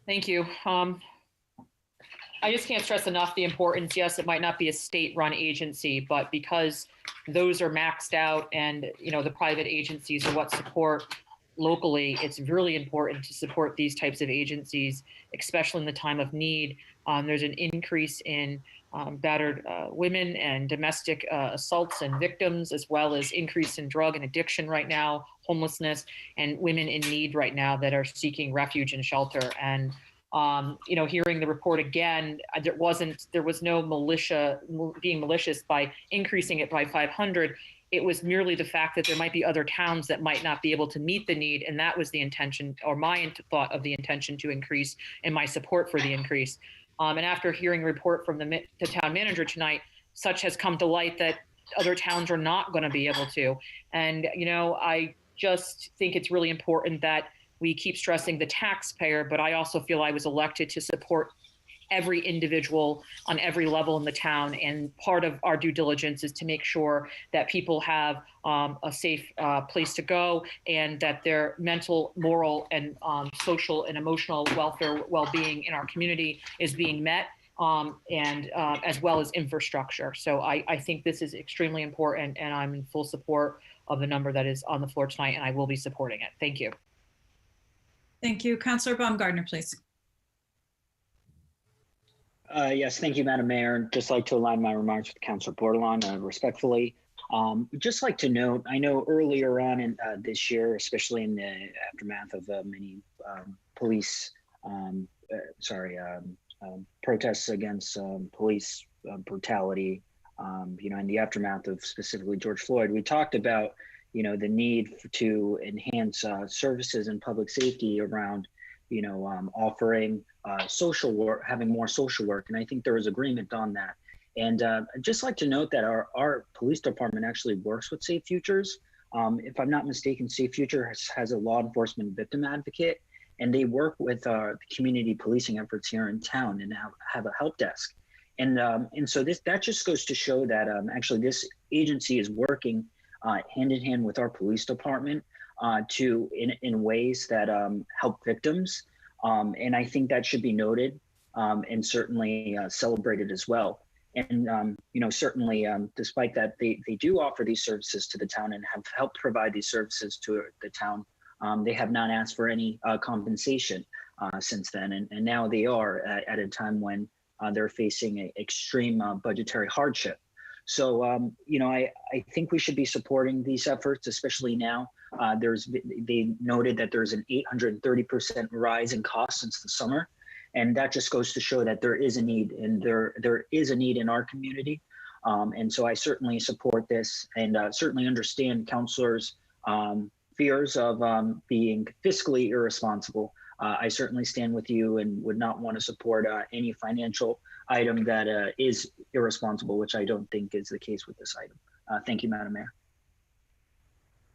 Thank you. I just can't stress enough the importance. Yes, it might not be a state-run agency, but because those are maxed out and, you know, the private agencies are what support locally, it's really important to support these types of agencies, especially in the time of need. There's an increase in battered women and domestic assaults and victims, as well as increase in drug and addiction right now, homelessness, and women in need right now that are seeking refuge and shelter. And you know, hearing the report again, there was no being malicious by increasing it by 500. It was merely the fact that there might be other towns that might not be able to meet the need. And that was the intention, or my thought of the intention to increase and my support for the increase. And after hearing a report from the town manager tonight, such has come to light that other towns are not going to be able to. And, you know, I just think it's really important that we keep stressing the taxpayer, but I also feel I was elected to support every individual on every level in the town. And part of our due diligence is to make sure that people have a safe place to go and that their mental, moral, and social and emotional welfare, well-being in our community is being met, and as well as infrastructure. So I think this is extremely important, and I'm in full support of the number that is on the floor tonight, and I will be supporting it. Thank you. Thank you. Councilor Baumgartner, please. Yes, thank you, Madam Mayor. Just like to align my remarks with Councilor Bordelon respectfully. Just like to note, I know earlier on in this year, especially in the aftermath of many police, protests against police brutality, you know, in the aftermath of specifically George Floyd, we talked about, you know, the need to enhance services and public safety around, you know, offering social work, having more social work. And I think there was agreement on that. And I'd just like to note that our police department actually works with Safe Futures. If I'm not mistaken, Safe Futures has a law enforcement victim advocate, and they work with the community policing efforts here in town and have a help desk. And so that just goes to show that actually this agency is working hand in hand with our police department in ways that help victims. And I think that should be noted and certainly celebrated as well. And, you know, certainly despite that, they do offer these services to the town and have helped provide these services to the town. They have not asked for any compensation since then. And now they are at a time when they're facing an extreme budgetary hardship. So, you know, I think we should be supporting these efforts, especially now. They noted that there's an 830% rise in costs since the summer. And that just goes to show that there is a need, and there is a need in our community. And so I certainly support this, and certainly understand councilors' fears of being fiscally irresponsible. I certainly stand with you and would not want to support any financial item that is irresponsible, which I don't think is the case with this item. Thank you, Madam Mayor.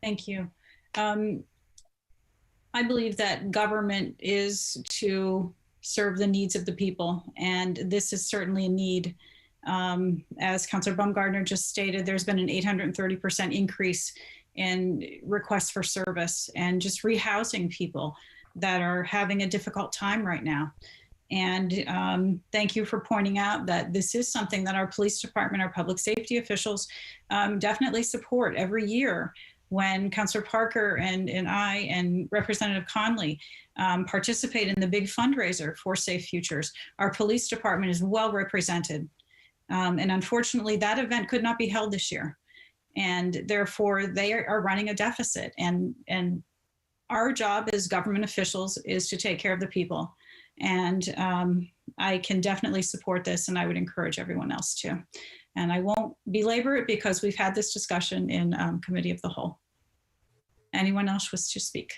Thank you. I believe that government is to serve the needs of the people, and this is certainly a need. As Councilor Baumgartner just stated, there's been an 830% increase in requests for service and just rehousing people that are having a difficult time right now. And thank you for pointing out that this is something that our police department, our public safety officials definitely support every year. When Councillor Parker and I and Representative Conley participate in the big fundraiser for Safe Futures, our police department is well represented. And unfortunately, that event could not be held this year. And therefore, they are running a deficit. And our job as government officials is to take care of the people. And I can definitely support this, and I would encourage everyone else to. And I won't belabor it because we've had this discussion in Committee of the Whole. Anyone else wish to speak?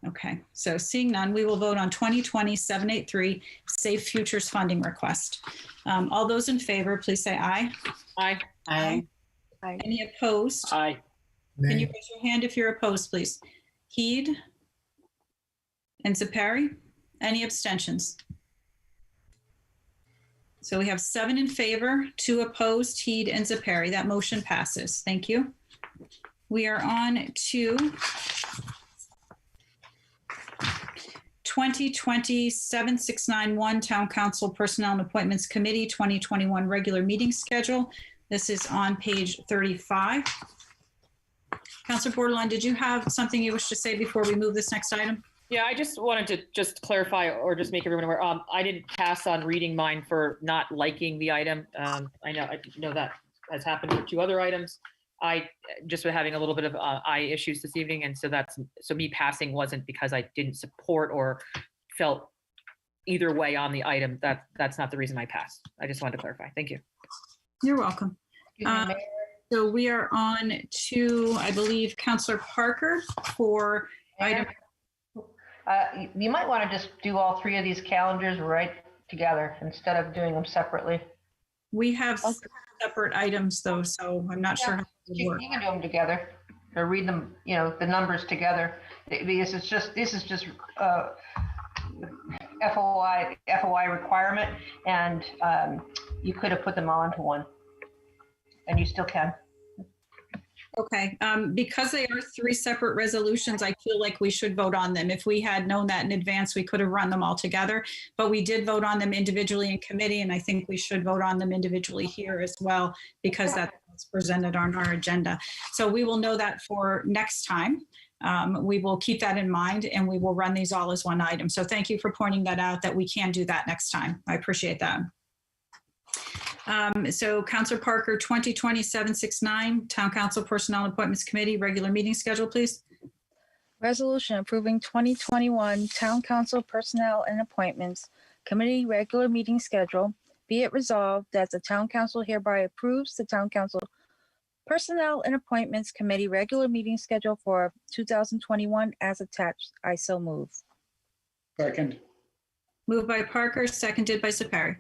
Okay, so seeing none, we will vote on 2020-783 Safe Futures funding request. All those in favor, please say aye. Aye. Aye. Any opposed? Aye. Can you raise your hand if you're opposed, please? Heed and Zepari. Any abstentions? So we have 7 in favor, 2 opposed, Heed and Zepari. That motion passes. Thank you. We are on to 2020-7691 Town Council Personnel and Appointments Committee 2021 regular meeting schedule. This is on page 35. Councilor Bordelon, did you have something you wish to say before we move this next item? Yeah, I just wanted to just clarify or just make everyone aware. I didn't pass on reading mine for not liking the item. I know that has happened for 2 other items. I just been having a little bit of eye issues this evening, and so me passing wasn't because I didn't support or felt either way on the item. That's not the reason I passed. I just wanted to clarify. Thank you. You're welcome. So we are on to, I believe, Councillor Parker for item. You might want to just do all 3 of these calendars right together instead of doing them separately. We have separate items though, so I'm not sure how it works. You can do them together or read them, the numbers together, because this is just FOI requirement, and you could have put them all into one, and you still can. Okay, because they are 3 separate resolutions, I feel like we should vote on them. If we had known that in advance, we could have run them all together, but we did vote on them individually in committee, and I think we should vote on them individually here as well, because that's what's presented on our agenda. So we will know that for next time. We will keep that in mind, and we will run these all as one item. So thank you for pointing that out, that we can do that next time. I appreciate that. So Councillor Parker, 2020-769, Town Council Personnel Appointments Committee, regular meeting schedule, please. Resolution approving 2021 Town Council Personnel and Appointments Committee regular meeting schedule. Be it resolved that the Town Council hereby approves the Town Council Personnel and Appointments Committee regular meeting schedule for 2021 as attached. I so move. Second. Moved by Parker, seconded by Zepari.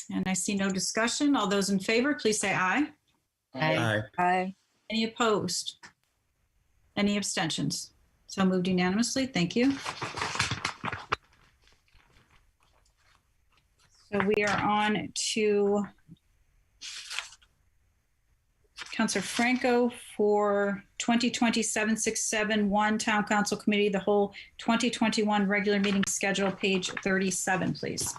And I see no discussion. All those in favor, please say aye. Aye. Aye. Any opposed? Any abstentions? So moved unanimously. Thank you. So we are on to Councillor Franco for 2020-7671 Town Council Committee, the whole 2021 regular meeting schedule, page 37, please.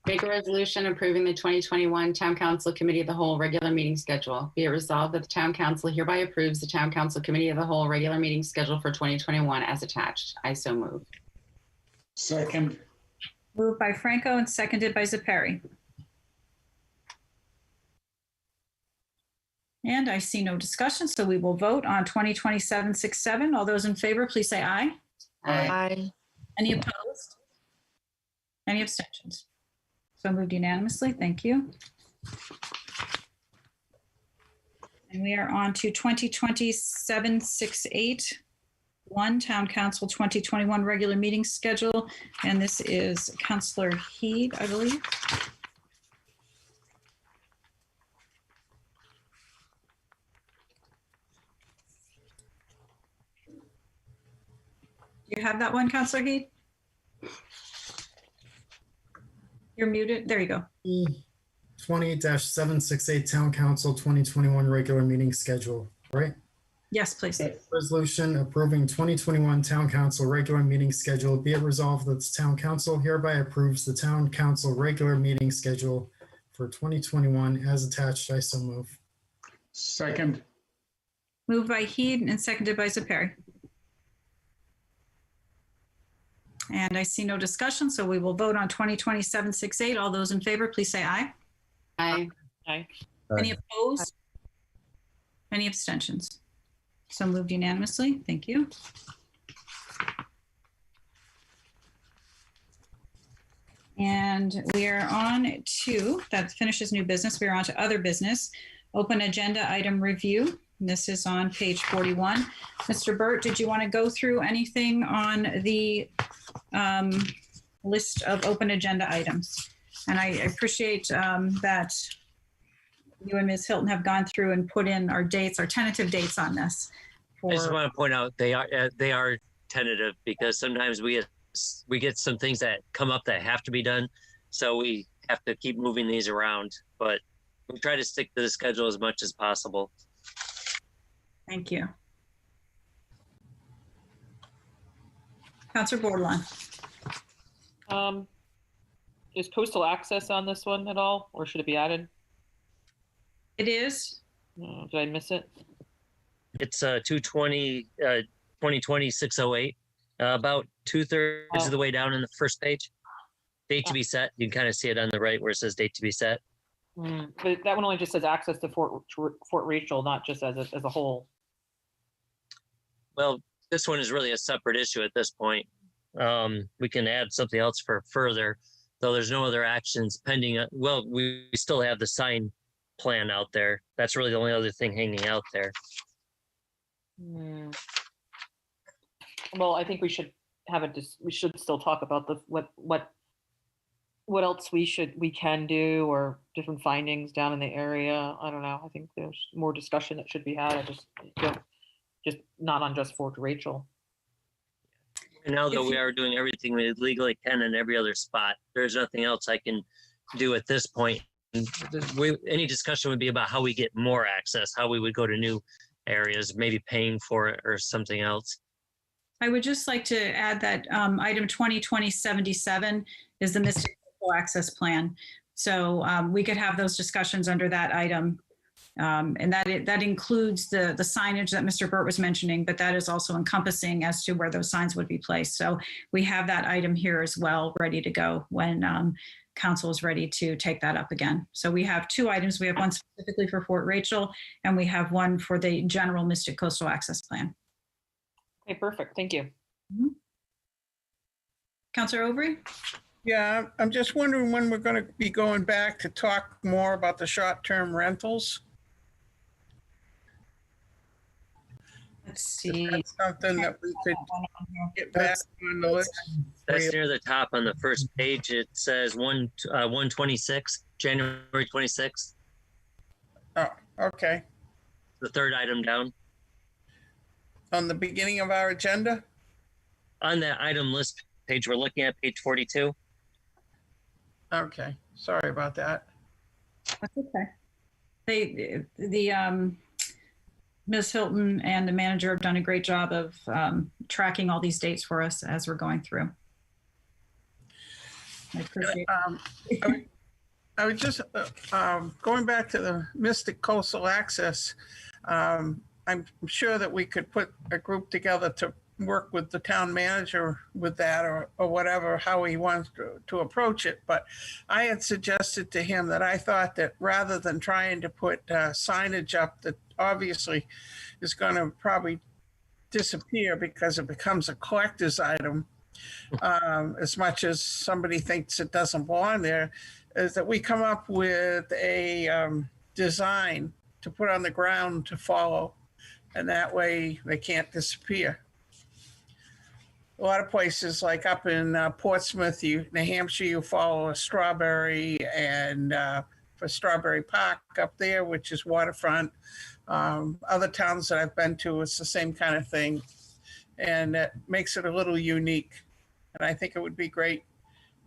Make a resolution approving the 2021 Town Council Committee of the Whole regular meeting schedule. Be it resolved that the Town Council hereby approves the Town Council Committee of the Whole regular meeting schedule for 2021 as attached. I so move. Second. Moved by Franco and seconded by Zepari. And I see no discussion, so we will vote on 2020-767. All those in favor, please say aye. Aye. Any opposed? Any abstentions? So moved unanimously. Thank you. And we are on to 2020-768, Town Council 2021 regular meeting schedule. And this is Councillor Heed, I believe. Do you have that one, Councillor Heed? You're muted. There you go. 20-768 Town Council 2021 regular meeting schedule, right? Yes, please. Resolution approving 2021 Town Council regular meeting schedule. Be it resolved that the Town Council hereby approves the Town Council regular meeting schedule for 2021 as attached. I so move. Second. Moved by Heed and seconded by Zepari. And I see no discussion, so we will vote on 2020-768. All those in favor, please say aye. Aye. Aye. Any opposed? Any abstentions? So moved unanimously. Thank you. And we are on to, that finishes new business. We are on to other business. Open agenda item review. This is on page 41. Mr. Burt, did you want to go through anything on the list of open agenda items? And I appreciate that you and Ms. Hilton have gone through and put in our dates, our tentative dates on this. I just want to point out they are tentative because sometimes we get some things that come up that have to be done, so we have to keep moving these around. But we try to stick to the schedule as much as possible. Thank you. Councilor Bordelon. Is coastal access on this one at all, or should it be added? It is. Did I miss it? It's 2020-608, about 2/3 of the way down in the first page. Date to be set. You can kind of see it on the right where it says date to be set. But that one only just says access to Fort Rachel, not just as a whole. Well, this one is really a separate issue at this point. We can add something else for further, though there's no other actions pending. Well, we still have the sign plan out there. That's really the only other thing hanging out there. Well, I think we should have we should still talk about what else we can do, or different findings down in the area. I don't know. I think there's more discussion that should be had. I just not on just Fort Rachel. And now that we are doing everything we legally can in every other spot, there's nothing else I can do at this point. Any discussion would be about how we get more access, how we would go to new areas, maybe paying for it or something else. I would just like to add that item 2020-77 is the Mystic Access Plan. So we could have those discussions under that item. And that includes the signage that Mr. Burt was mentioning, but that is also encompassing as to where those signs would be placed. So we have that item here as well, ready to go when council is ready to take that up again. So we have two items. We have one specifically for Fort Rachel, and we have one for the general Mystic Coastal Access Plan. Okay, perfect. Thank you. Mm-hmm. Councilor Overy? Yeah, I'm just wondering when we're going to be going back to talk more about the short-term rentals. Let's see. That's something that we could get back on the list. That's near the top on the first page. It says 126, January 26th. Oh, okay. The third item down. On the beginning of our agenda? On that item list page, we're looking at page 42. Okay, sorry about that. That's okay. Ms. Hilton and the manager have done a great job of tracking all these dates for us as we're going through. I appreciate it. I was just going back to the Mystic Coastal Access. I'm sure that we could put a group together to work with the town manager with that, or whatever, how he wants to approach it. But I had suggested to him that I thought that rather than trying to put signage up that obviously is going to probably disappear because it becomes a collector's item, as much as somebody thinks it doesn't belong there, is that we come up with a design to put on the ground to follow, and that way they can't disappear. A lot of places, like up in Portsmouth, New Hampshire, you follow a strawberry, and for Strawberry Park up there, which is waterfront. Other towns that I've been to, it's the same kind of thing, and it makes it a little unique. And I think it would be great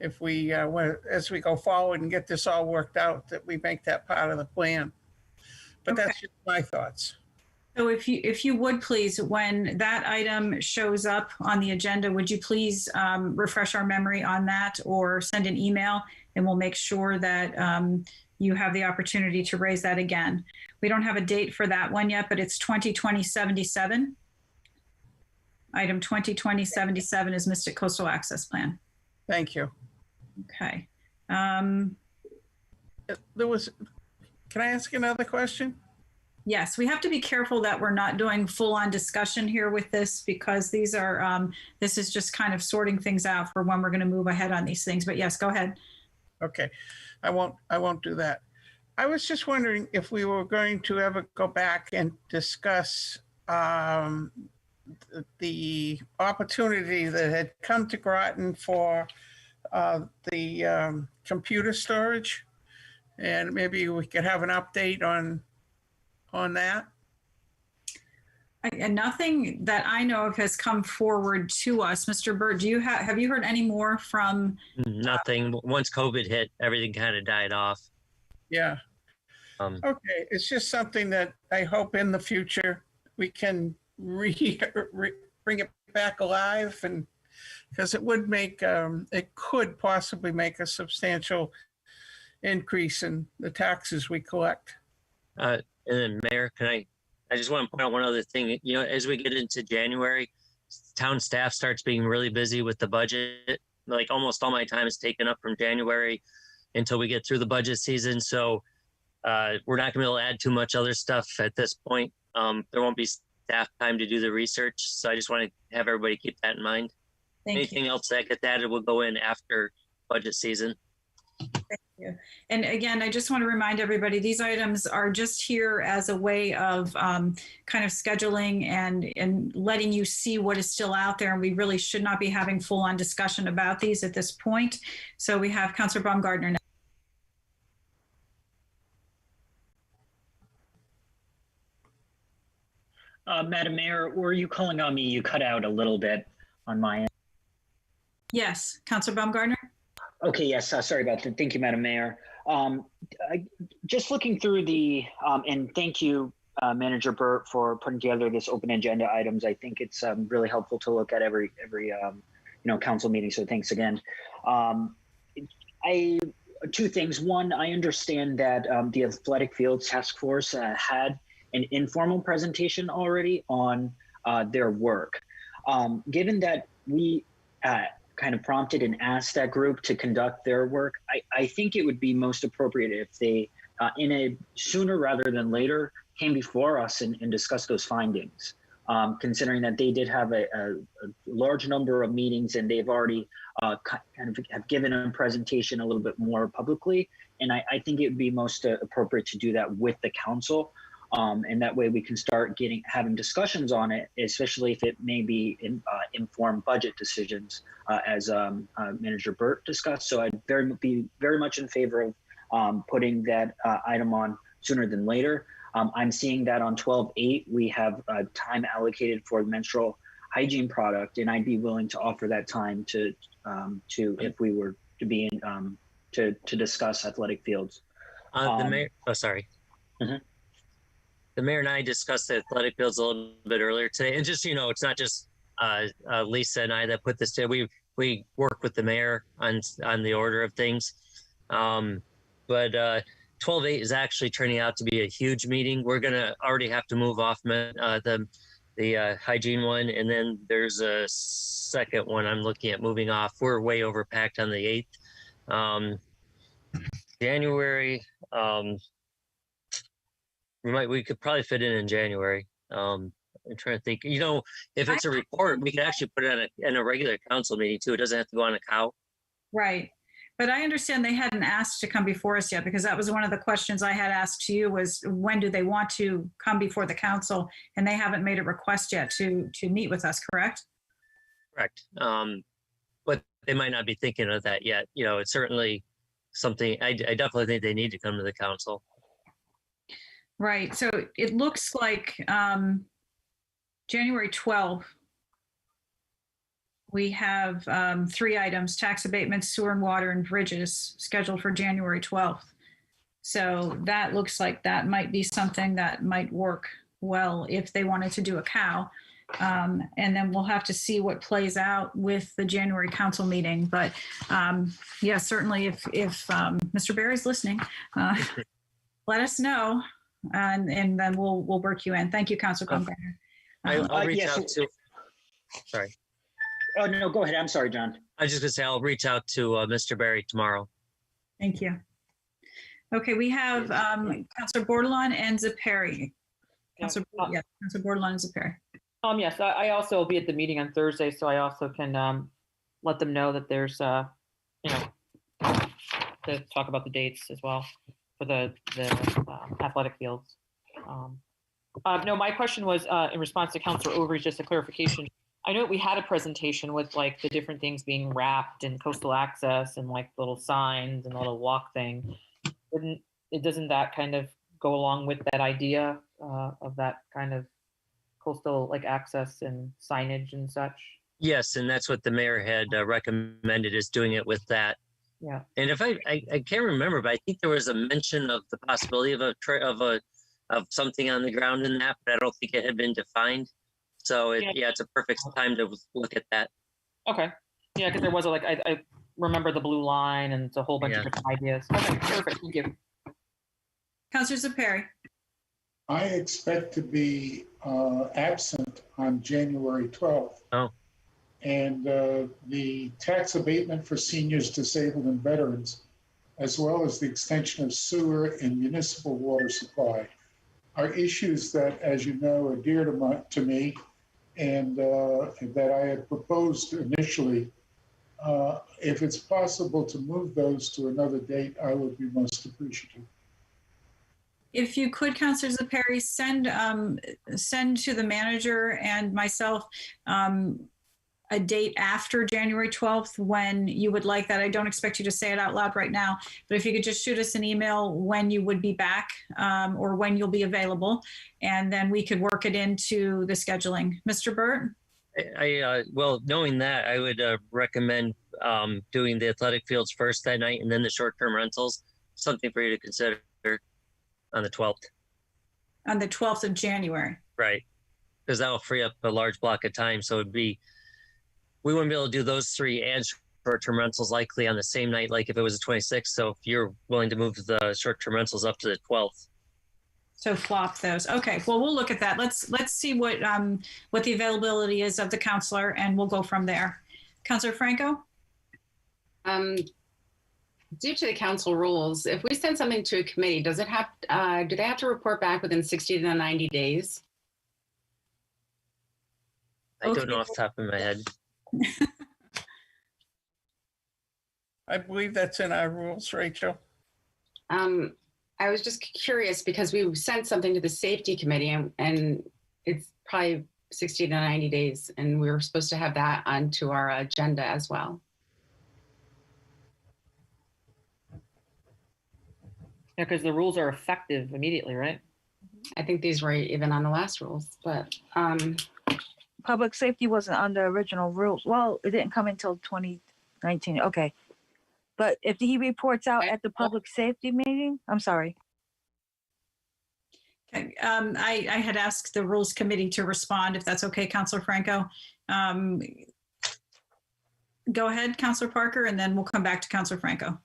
if we, as we go forward and get this all worked out, that we make that part of the plan. But that's just my thoughts. So if you would please, when that item shows up on the agenda, would you please refresh our memory on that or send an email, and we'll make sure that you have the opportunity to raise that again. We don't have a date for that one yet, but it's 2020-77. Item 2020-77 is Mystic Coastal Access Plan. Thank you. Okay. Can I ask another question? Yes, we have to be careful that we're not doing full-on discussion here with this, because these are, this is just kind of sorting things out for when we're going to move ahead on these things. But yes, go ahead. Okay, I won't do that. I was just wondering if we were going to ever go back and discuss the opportunity that had come to Groton for the computer storage, and maybe we could have an update on that. And nothing that I know of has come forward to us. Mr. Burt, do you have you heard any more from? Nothing. Once COVID hit, everything kind of died off. Yeah. Okay, it's just something that I hope in the future we can bring it back alive, and because it would make it could possibly make a substantial increase in the taxes we collect. And then, Mayor, I just want to point out one other thing. You know, as we get into January, town staff starts being really busy with the budget. Like almost all my time is taken up from January until we get through the budget season. So we're not going to be able to add too much other stuff at this point. There won't be staff time to do the research. So I just want to have everybody keep that in mind. Anything else that gets added will go in after budget season. Thank you. And again, I just want to remind everybody, these items are just here as a way of kind of scheduling and letting you see what is still out there. And we really should not be having full-on discussion about these at this point. So we have Councilor Baumgartner now. Madam Mayor, were you calling on me? You cut out a little bit on my end. Yes, Councilor Baumgartner. Okay, yes, sorry about that. Thank you, Madam Mayor. Just looking through the, and thank you, Manager Burt, for putting together this open agenda items. I think it's really helpful to look at every council meeting. So thanks again. Two things. One, I understand that the Athletic Fields Task Force had an informal presentation already on their work. Given that we kind of prompted and asked that group to conduct their work, I think it would be most appropriate if they, in a sooner rather than later, came before us and discussed those findings. Considering that they did have a large number of meetings and they've already kind of have given a presentation a little bit more publicly. And I think it would be most appropriate to do that with the council. And that way we can start having discussions on it, especially if it may be inform budget decisions, as Manager Burt discussed. So I'd be very much in favor of putting that item on sooner than later. I'm seeing that on 12/8 we have time allocated for menstrual hygiene product, and I'd be willing to offer that time to if we were to be in to discuss athletic fields. The mayor. Oh, sorry. Mm-hmm. The mayor and I discussed the athletic fields a little bit earlier today, and just it's not just Lisa and I that put this together. We work with the mayor on the order of things, but 12/8 is actually turning out to be a huge meeting. We're gonna already have to move off the hygiene one, and then there's a second one I'm looking at moving off. We're way overpacked on the 8th. January. We could probably fit in January. I'm trying to think. If it's a report, we could actually put it in a regular council meeting too. It doesn't have to go on a cow. Right. But I understand they hadn't asked to come before us yet, because that was one of the questions I had asked to you was, when do they want to come before the council? And they haven't made a request yet to meet with us, correct? Correct. But they might not be thinking of that yet. It's certainly something, I definitely think they need to come to the council. Right. So it looks like January 12th We have 3 items: tax abatements, sewer and water, and bridges, scheduled for January 12th. So that looks like that might be something that might work well if they wanted to do a cow. And then we'll have to see what plays out with the January council meeting. But yeah, certainly if Mr. Barry's listening, let us know, and then we'll work you in. Thank you, Council Baumgartner. I'll reach out to. Sorry. Oh, no, go ahead. I'm sorry, John. I was just gonna say I'll reach out to Mr. Barry tomorrow. Thank you. Okay, we have Councilor Bordelon and Zepari. Councilor Bordelon and Zepari. Yes, I also will be at the meeting on Thursday, so I also can let them know that there's, to talk about the dates as well for the athletic fields. No, my question was in response to Councilor Overy's, just a clarification. I know we had a presentation with like the different things being wrapped in coastal access and like little signs and a little walk thing. Doesn't that kind of go along with that idea of that kind of coastal like access and signage and such? Yes, and that's what the mayor had recommended, is doing it with that. Yeah. And if I can't remember, but I think there was a mention of the possibility of of something on the ground in that, but I don't think it had been defined. So it's a perfect time to look at that. Okay. Yeah, because there was I remember the blue line and it's a whole bunch of different ideas. Okay, perfect. Thank you. Councilor Zepari. I expect to be absent on January 12th. Oh. And the tax abatement for seniors, disabled, and veterans, as well as the extension of sewer and municipal water supply, are issues that, as you know, are dear to me, and that I had proposed initially. If it's possible to move those to another date, I would be most appreciative. If you could, Councilor Zepari, send to the manager and myself a date after January 12th when you would like that. I don't expect you to say it out loud right now, but if you could just shoot us an email when you would be back or when you'll be available, and then we could work it into the scheduling. Mr. Burt? Well, knowing that, I would recommend doing the athletic fields first that night and then the short-term rentals. Something for you to consider on the 12th. On the 12th of January. Right. Because that will free up a large block of time. So we wouldn't be able to do those 3 and short-term rentals likely on the same night, like if it was the 26th. So if you're willing to move the short-term rentals up to the 12th. So flop those. Okay, well, we'll look at that. Let's see what the availability is of the counselor, and we'll go from there. Councilor Franco? Due to the council rules, if we send something to a committee, does it have? Do they have to report back within 60 to 90 days? I don't know off the top of my head. I believe that's in our rules, Rachel. I was just curious because we sent something to the safety committee and it's probably 60 to 90 days, and we were supposed to have that onto our agenda as well. Yeah, because the rules are effective immediately, right? I think these were even on the last rules, but Public safety wasn't on the original rules. Well, it didn't come until 2019. Okay. But if he reports out at the public safety meeting, I'm sorry. Okay. I had asked the Rules Committee to respond, if that's okay, Councilor Franco. Go ahead, Councilor Parker, and then we'll come back to Councilor Franco.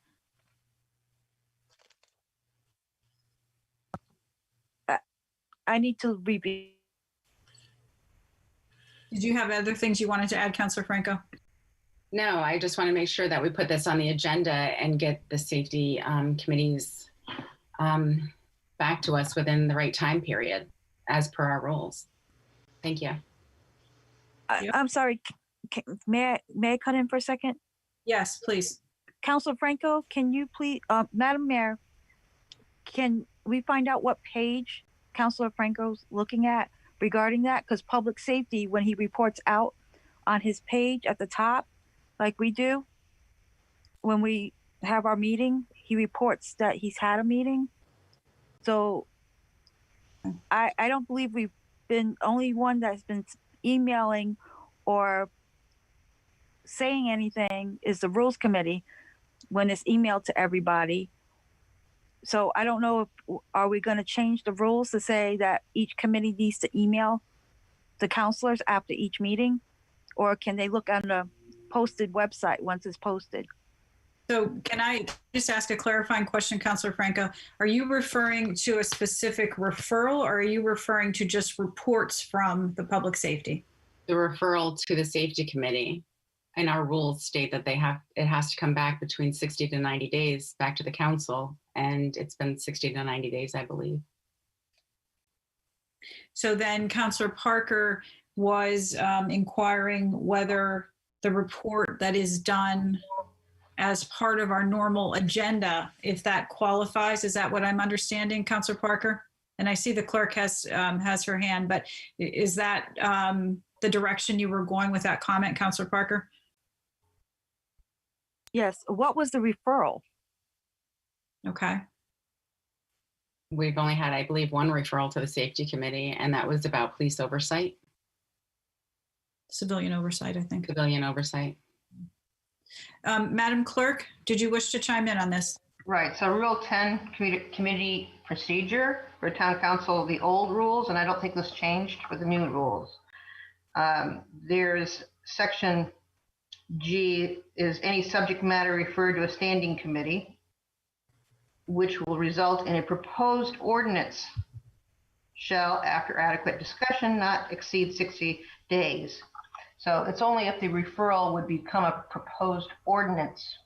I need to repeat. Did you have other things you wanted to add, Councilor Franco? No, I just want to make sure that we put this on the agenda and get the safety committees back to us within the right time period as per our rules. Thank you. I'm sorry. May I cut in for a second? Yes, please. Councilor Franco, can you please, Madam Mayor, can we find out what page Councilor Franco's looking at regarding that? Because public safety, when he reports out on his page at the top, like we do, when we have our meeting, he reports that he's had a meeting. So I don't believe we've been only one that's been emailing or saying anything is the Rules Committee when it's emailed to everybody. So I don't know if, are we going to change the rules to say that each committee needs to email the counselors after each meeting? Or can they look on the posted website once it's posted? So can I just ask a clarifying question, Councilor Franco? Are you referring to a specific referral, or are you referring to just reports from the public safety? The referral to the safety committee, and our rules state that it has to come back between 60 to 90 days back to the council, and it's been 60 to 90 days, I believe. So then Councilor Parker was inquiring whether the report that is done as part of our normal agenda, if that qualifies. Is that what I'm understanding, Councilor Parker? And I see the clerk has her hand, but is that the direction you were going with that comment, Councilor Parker? Yes. What was the referral? Okay. We've only had, I believe, one referral to the safety committee, and that was about police oversight. Civilian oversight, I think. Civilian oversight. Madam Clerk, did you wish to chime in on this? Right, so Rule 10, committee procedure for town council, the old rules, and I don't think this changed for the new rules. There's section G is any subject matter referred to a standing committee, which will result in a proposed ordinance shall, after adequate discussion, not exceed 60 days. So it's only if the referral would become a proposed ordinance.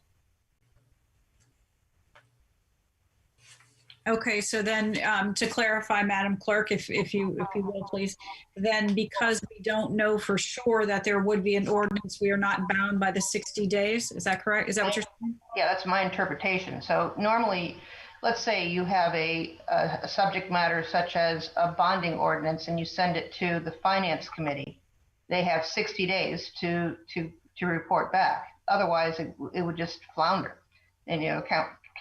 Okay, so then to clarify, Madam Clerk, if you will, please, then because we don't know for sure that there would be an ordinance, we are not bound by the 60 days. Is that correct? Is that what you're saying? Yeah, that's my interpretation. So normally, let's say you have a subject matter such as a bonding ordinance and you send it to the Finance Committee. They have 60 days to report back. Otherwise, it would just flounder. And,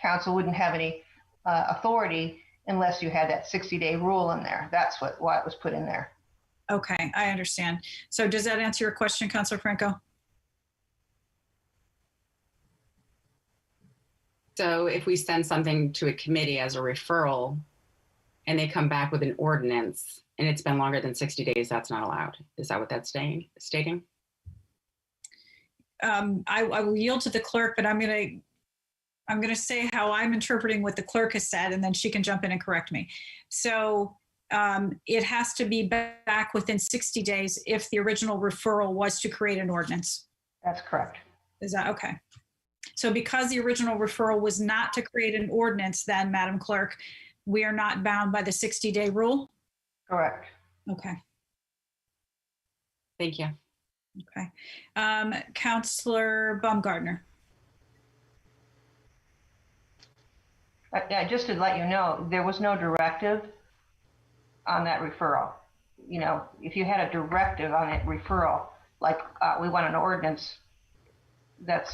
council wouldn't have any authority unless you had that 60-day rule in there. That's why it was put in there. Okay, I understand. So does that answer your question, Councilor Franco? So if we send something to a committee as a referral and they come back with an ordinance and it's been longer than 60 days, that's not allowed. Is that what that's stating? I will yield to the clerk, but I'm going to say how I'm interpreting what the clerk has said, and then she can jump in and correct me. So it has to be back within 60 days if the original referral was to create an ordinance. That's correct. Is that okay? So because the original referral was not to create an ordinance, then, Madam Clerk, we are not bound by the 60-day rule? Correct. Okay. Thank you. Okay. Councilor Baumgartner. Yeah, just to let you know, there was no directive on that referral. If you had a directive on that referral, like we want an ordinance, we had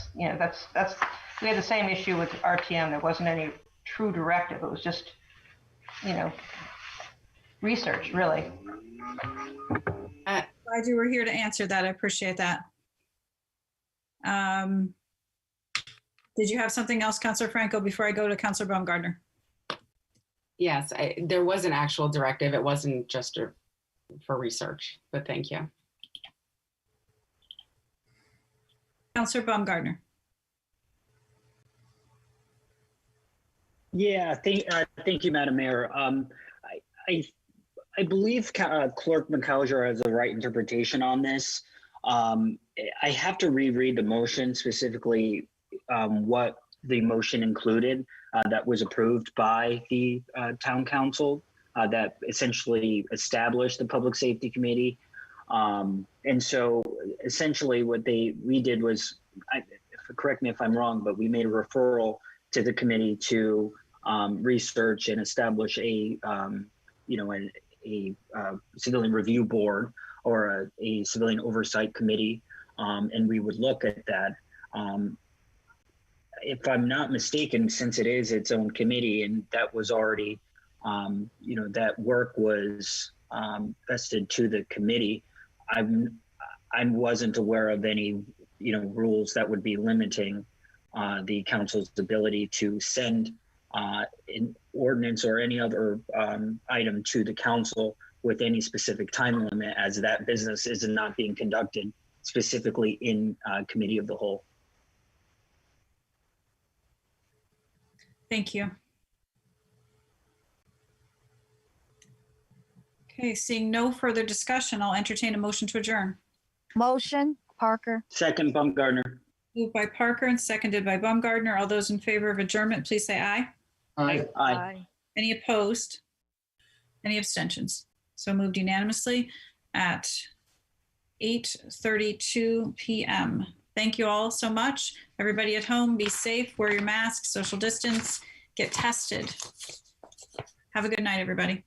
the same issue with RTM. There wasn't any true directive. It was just, research, really. Glad you were here to answer that. I appreciate that. Did you have something else, Councilor Franco, before I go to Councilor Baumgartner? Yes, there was an actual directive. It wasn't just for research, but thank you. Councilor Baumgartner. Yeah, thank you, Madam Mayor. I believe Clerk McCauser has the right interpretation on this. I have to reread the motion, specifically what the motion included that was approved by the town council that essentially established the Public Safety Committee. And so essentially what we did was, correct me if I'm wrong, but we made a referral to the committee to research and establish a civilian review board or a civilian oversight committee, and we would look at that. If I'm not mistaken, since it is its own committee and that was already, that work was vested to the committee, I wasn't aware of any rules that would be limiting the council's ability to send an ordinance or any other item to the council with any specific time limit, as that business is not being conducted specifically in committee of the whole. Thank you. Okay, seeing no further discussion, I'll entertain a motion to adjourn. Motion, Parker. Second, Baumgartner. Moved by Parker and seconded by Baumgartner. All those in favor of adjournment, please say aye. Aye. Aye. Any opposed? Any abstentions? So moved unanimously at 8:32 p.m. Thank you all so much. Everybody at home, be safe, wear your mask, social distance, get tested. Have a good night, everybody.